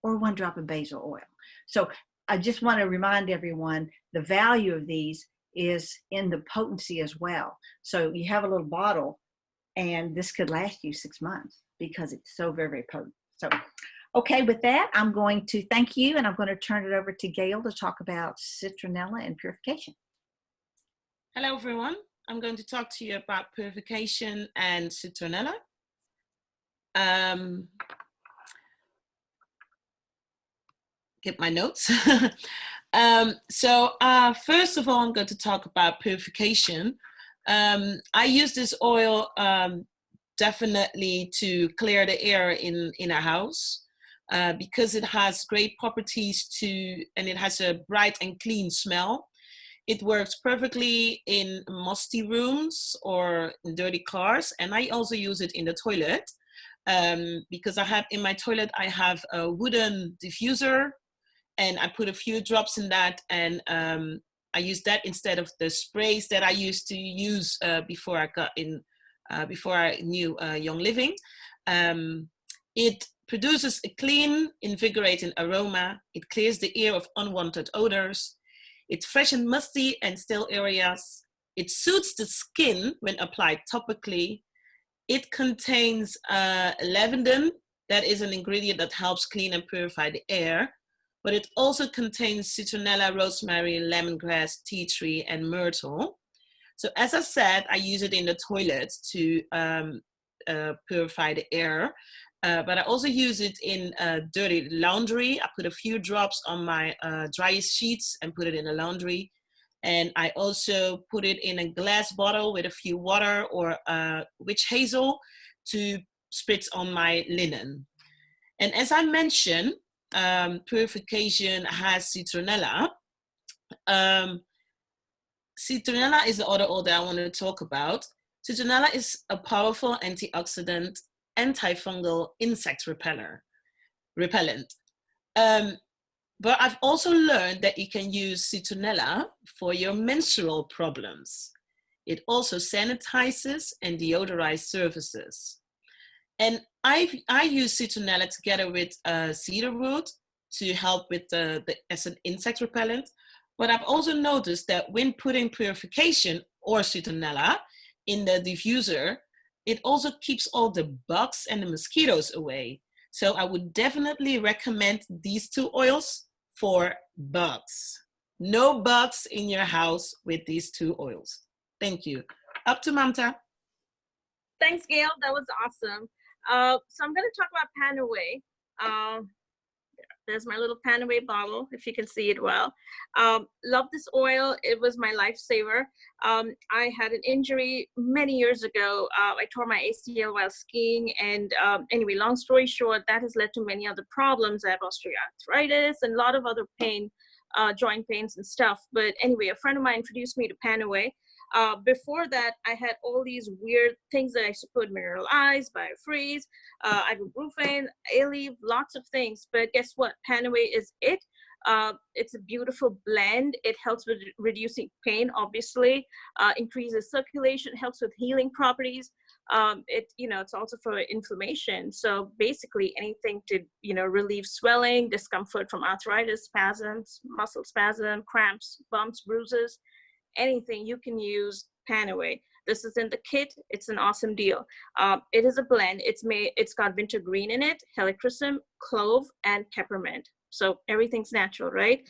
or 1 drop of basil oil. So I just want to remind everyone the value of these is in the potency as well. So you have a little bottle and this could last you 6 months because it's so very, very potent. So, okay, with that, I'm going to thank you, and I'm going to turn it over to Gail to talk about citronella and purification. Hello, everyone. I'm going to talk to you about purification and citronella. Get my notes. So first of all, I'm going to talk about purification. I use this oil definitely to clear the air in a house because it has great properties and it has a bright and clean smell. It works perfectly in musty rooms or in dirty cars, and I also use it in the toilet because in my toilet I have a wooden diffuser, and I put a few drops in that, and I use that instead of the sprays that I used to use before I knew Young Living. It produces a clean, invigorating aroma. It clears the air of unwanted odors. It freshens musty and stale areas. It soothes the skin when applied topically. It contains lavender. That is an ingredient that helps clean and purify the air. But it also contains citronella, rosemary, lemongrass, tea tree, and myrtle. So as I said, I use it in the toilet to purify the air. But I also use it in dirty laundry. I put a few drops on my dry sheets and put it in the laundry. And I also put it in a glass bottle with a few water or witch hazel to spritz on my linen. And as I mentioned, purification has citronella. Citronella is the other oil that I want to talk about. Citronella is a powerful antioxidant, antifungal, insect repellent. But I've also learned that you can use citronella for your menstrual problems. It also sanitizes and deodorizes surfaces. And I use citronella together with cedar root to help with as an insect repellent. But I've also noticed that when putting purification or citronella in the diffuser, it also keeps all the bugs and the mosquitoes away. So I would definitely recommend these two oils for bugs. No bugs in your house with these two oils. Thank you. Up to Mamta. Thanks, Gail. That was awesome. So I'm going to talk about Panaway. There's my little Panaway bottle, if you can see it well. Love this oil. It was my lifesaver. I had an injury many years ago. I tore my ACL while skiing. And anyway, long story short, that has led to many other problems. I have osteoarthritis and a lot of other pain, joint pains and stuff. But anyway, a friend of mine introduced me to Panaway. Before that, I had all these weird things that I used to put: mineral ice, biofreeze, ibuprofen, Aleve, lots of things. But guess what? Panaway is it. It's a beautiful blend. It helps with reducing pain, obviously, increases circulation, helps with healing properties. It's also for inflammation. So basically anything to, relieve swelling, discomfort from arthritis, spasms, muscle spasm, cramps, bumps, bruises. Anything, you can use Panaway. This is in the kit. It's an awesome deal. It is a blend. It's got wintergreen in it, helichrysum, clove, and peppermint. So everything's natural, right?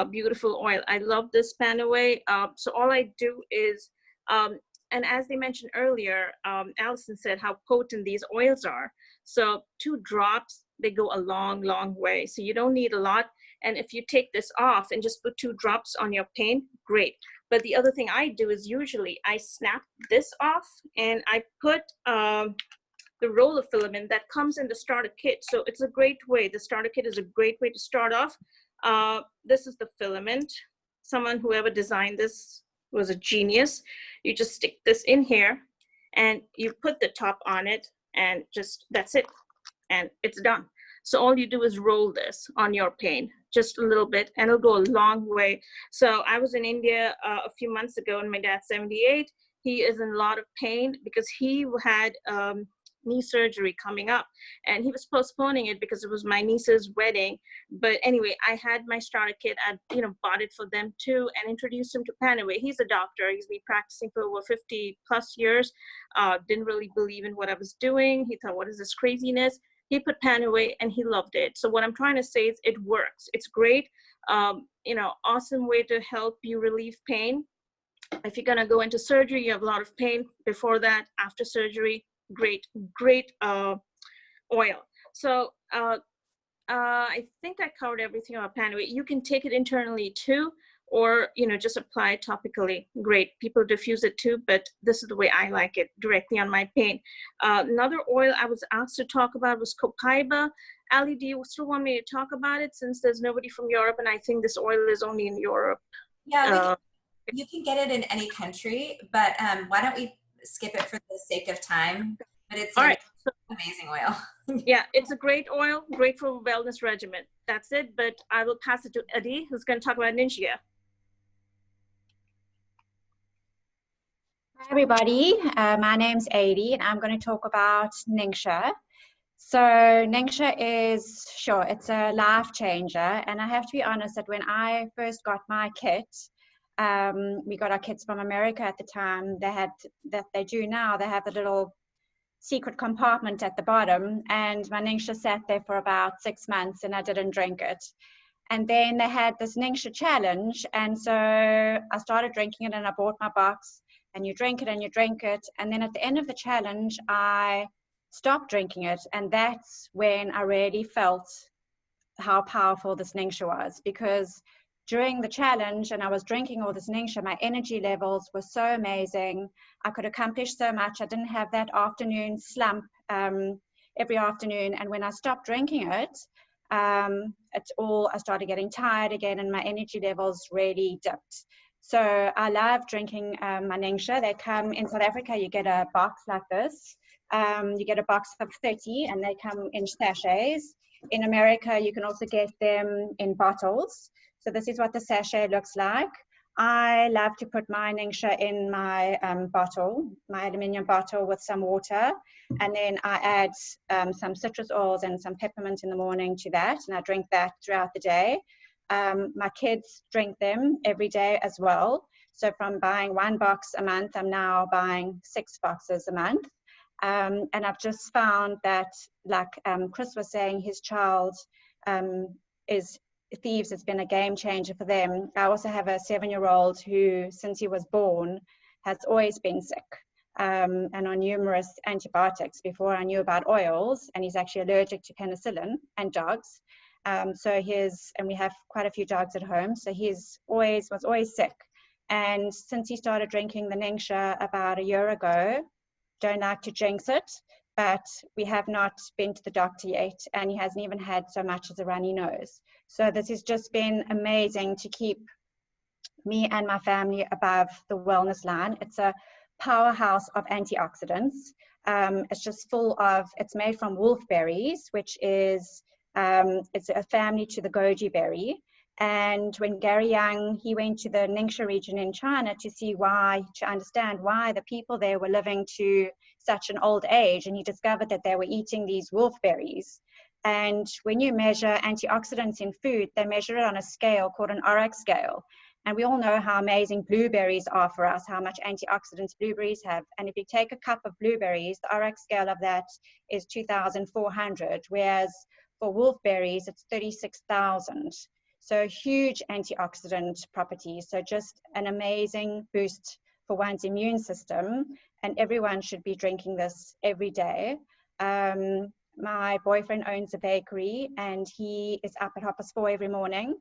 Beautiful oil. I love this Panaway. So all I do is, and as they mentioned earlier, Allison said how potent these oils are. So 2 drops, they go a long, long way. So you don't need a lot. And if you take this off and just put 2 drops on your pain, great. But the other thing I do is usually I snap this off and I put the roller filament that comes in the starter kit. So it's a great way. The starter kit is a great way to start off. This is the filament. Whoever designed this was a genius. You just stick this in here and you put the top on it and that's it. And it's done. So all you do is roll this on your pain, just a little bit, and it'll go a long way. So I was in India a few months ago, and my dad's 78. He is in a lot of pain because he had knee surgery coming up, and he was postponing it because it was my niece's wedding. But anyway, I had my starter kit. I bought it for them too, and introduced him to Panaway. He's a doctor. He's been practicing for over 50 plus years. Didn't really believe in what I was doing. He thought, what is this craziness? He put Panaway and he loved it. So what I'm trying to say is it works. It's great. Awesome way to help you relieve pain. If you're gonna go into surgery, you have a lot of pain before that, after surgery, great oil. So I think I covered everything about Panaway. You can take it internally too, or just apply it topically. Great. People diffuse it too, but this is the way I like it, directly on my pain. Another oil I was asked to talk about was Copaiba. Ali, do you still want me to talk about it, since there's nobody from Europe and I think this oil is only in Europe? Yeah, you can get it in any country, but why don't we skip it for the sake of time? But it's an amazing oil. Yeah, it's a great oil, great for wellness regimen. That's it, but I will pass it to Adi, who's going to talk about Ningxia. Hi everybody, my name's Adi and I'm going to talk about Ningxia. So Ningxia is, it's a life changer, and I have to be honest that when I first got my kit, we got our kits from America at the time. They have the little secret compartment at the bottom, and my Ningxia sat there for about 6 months and I didn't drink it. And then they had this Ningxia challenge, and so I started drinking it and I bought my box, and you drink it and you drink it, and then at the end of the challenge I stopped drinking it, and that's when I really felt how powerful this Ningxia was, because during the challenge and I was drinking all this Ningxia, my energy levels were so amazing. I could accomplish so much. I didn't have that afternoon slump every afternoon, and when I stopped drinking it, I started getting tired again and my energy levels really dipped. So I love drinking my Ningxia. They come in South Africa, you get a box like this. You get a box of 30 and they come in sachets. in America, you can also get them in bottles. So this is what the sachet looks like. I love to put my Ningxia in my bottle, my aluminium bottle, with some water. And then I add some citrus oils and some peppermint in the morning to that. And I drink that throughout the day. My kids drink them every day as well. So from buying 1 box a month, I'm now buying 6 boxes a month. And I've just found that, like Chris was saying, his child is Thieves. It's been a game changer for them. I also have a 7-year-old who, since he was born, has always been sick and on numerous antibiotics before I knew about oils, and he's actually allergic to penicillin and dogs. And we have quite a few dogs at home, so was always sick. And since he started drinking the Ningxia about a year ago, don't like to jinx it, but we have not been to the doctor yet, and he hasn't even had so much as a runny nose. So this has just been amazing to keep me and my family above the wellness line. It's a powerhouse of antioxidants. It's just it's made from wolfberries, which is, it's a family to the goji berry. And when Gary Young, he went to the Ningxia region in China to understand why the people there were living to such an old age, and he discovered that they were eating these wolfberries. And when you measure antioxidants in food, they measure it on a scale called an RX scale. And we all know how amazing blueberries are for us, how much antioxidants blueberries have. And if you take a cup of blueberries, the RX scale of that is 2,400, whereas for wolfberries, it's 36,000. So huge antioxidant properties. So just an amazing boost for one's immune system. And everyone should be drinking this every day. My boyfriend owns a bakery, and he is up at 4:30 every morning.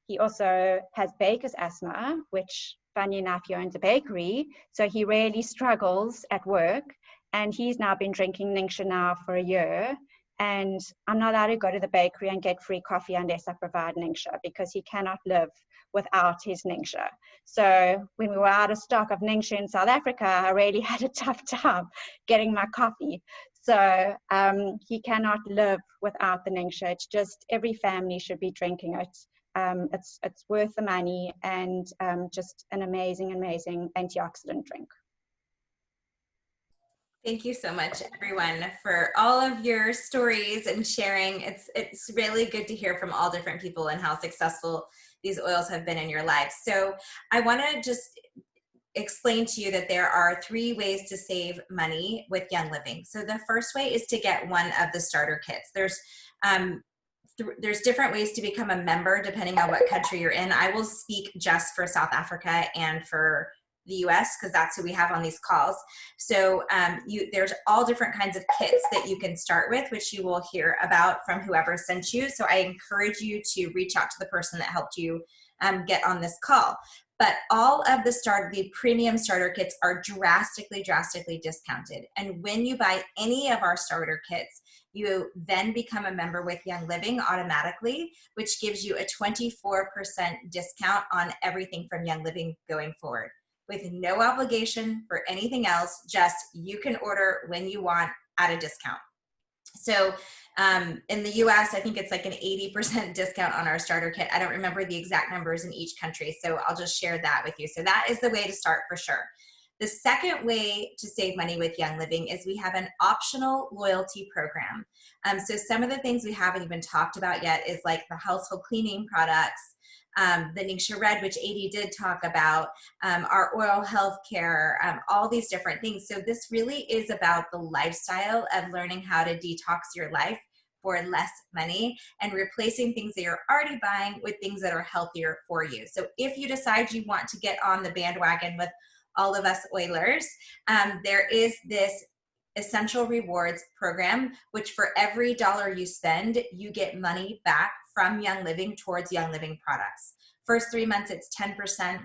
He also has baker's asthma, which, funny enough, he owns a bakery. So he really struggles at work. And he's now been drinking Ningxia now for a year. And I'm not allowed to go to the bakery and get free coffee unless I provide Ningxia, because he cannot live without his Ningxia. So when we were out of stock of Ningxia in South Africa, I really had a tough time getting my coffee. So he cannot live without the Ningxia. It's just, every family should be drinking it. It's worth the money, and just an amazing, amazing antioxidant drink. Thank you so much, everyone, for all of your stories and sharing. It's really good to hear from all different people and how successful these oils have been in your life. So I want to just explain to you that there are 3 ways to save money with Young Living. So the first way is to get one of the starter kits. There's different ways to become a member depending on what country you're in. I will speak just for South Africa and for the US, because that's who we have on these calls. So there's all different kinds of kits that you can start with, which you will hear about from whoever sent you. So I encourage you to reach out to the person that helped you get on this call. But all of the premium starter kits are drastically discounted. And when you buy any of our starter kits, you then become a member with Young Living automatically, which gives you a 24% discount on everything from Young Living going forward, with no obligation for anything else. Just you can order when you want at a discount. So in the US, I think it's like an 80% discount on our starter kit. I don't remember the exact numbers in each country, so I'll just share that with you. So that is the way to start for sure. The second way to save money with Young Living is we have an optional loyalty program. So some of the things we haven't even talked about yet is like the household cleaning products, the Ningxia Red, which Adi did talk about, our oral health care, all these different things. So this really is about the lifestyle of learning how to detox your life for less money and replacing things that you're already buying with things that are healthier for you. So if you decide you want to get on the bandwagon with all of us Oilers, there is this Essential Rewards program, which for every $1 you spend, you get money back from Young Living towards Young Living products. First 3 months, it's 10%.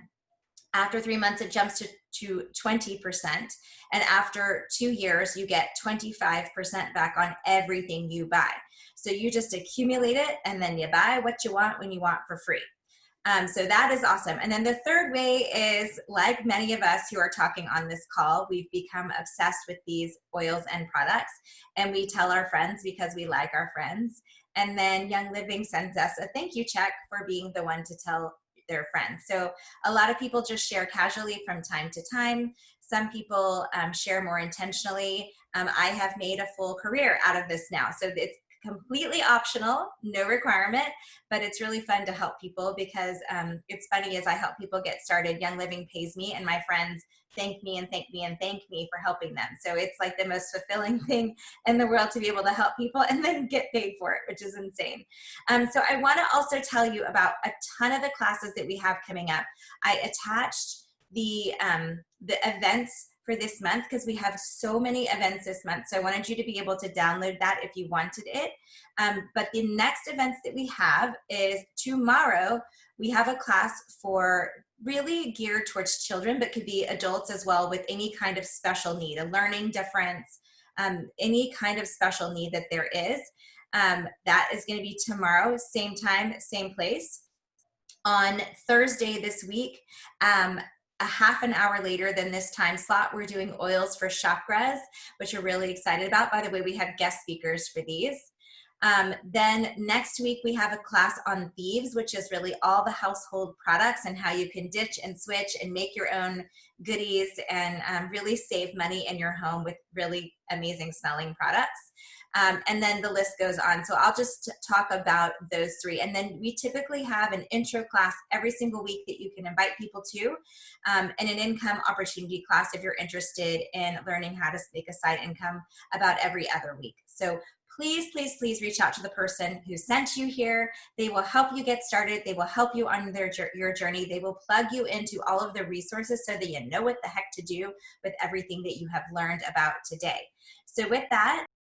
After 3 months, it jumps to 20%. And after 2 years, you get 25% back on everything you buy. So you just accumulate it, and then you buy what you want when you want for free. So that is awesome. And then the third way is, like many of us who are talking on this call, we've become obsessed with these oils and products, and we tell our friends because we like our friends. And then Young Living sends us a thank you check for being the one to tell their friends. So a lot of people just share casually from time to time. Some people share more intentionally. I have made a full career out of this now. So it's completely optional, no requirement, but it's really fun to help people because it's funny as I help people get started, Young Living pays me and my friends thank me and thank me and thank me for helping them. So it's like the most fulfilling thing in the world to be able to help people and then get paid for it, which is insane. So I want to also tell you about a ton of the classes that we have coming up. I attached the events for this month because we have so many events this month. So I wanted you to be able to download that if you wanted it. But the next events that we have is tomorrow. We have a class for really geared towards children, but could be adults as well with any kind of special need, a learning difference, any kind of special need that there is. That is going to be tomorrow, same time, same place. On Thursday this week, a half an hour later than this time slot, we're doing oils for chakras, which we're really excited about. By the way, we have guest speakers for these. Then next week, we have a class on thieves, which is really all the household products and how you can ditch and switch and make your own goodies and really save money in your home with really amazing smelling products. And then the list goes on. So I'll just talk about those three. And then we typically have an intro class every single week that you can invite people to, and an income opportunity class if you're interested in learning how to make a side income about every other week. So please, please, please reach out to the person who sent you here. They will help you get started. They will help you on your journey. They will plug you into all of the resources so that you know what the heck to do with everything that you have learned about today. So with that,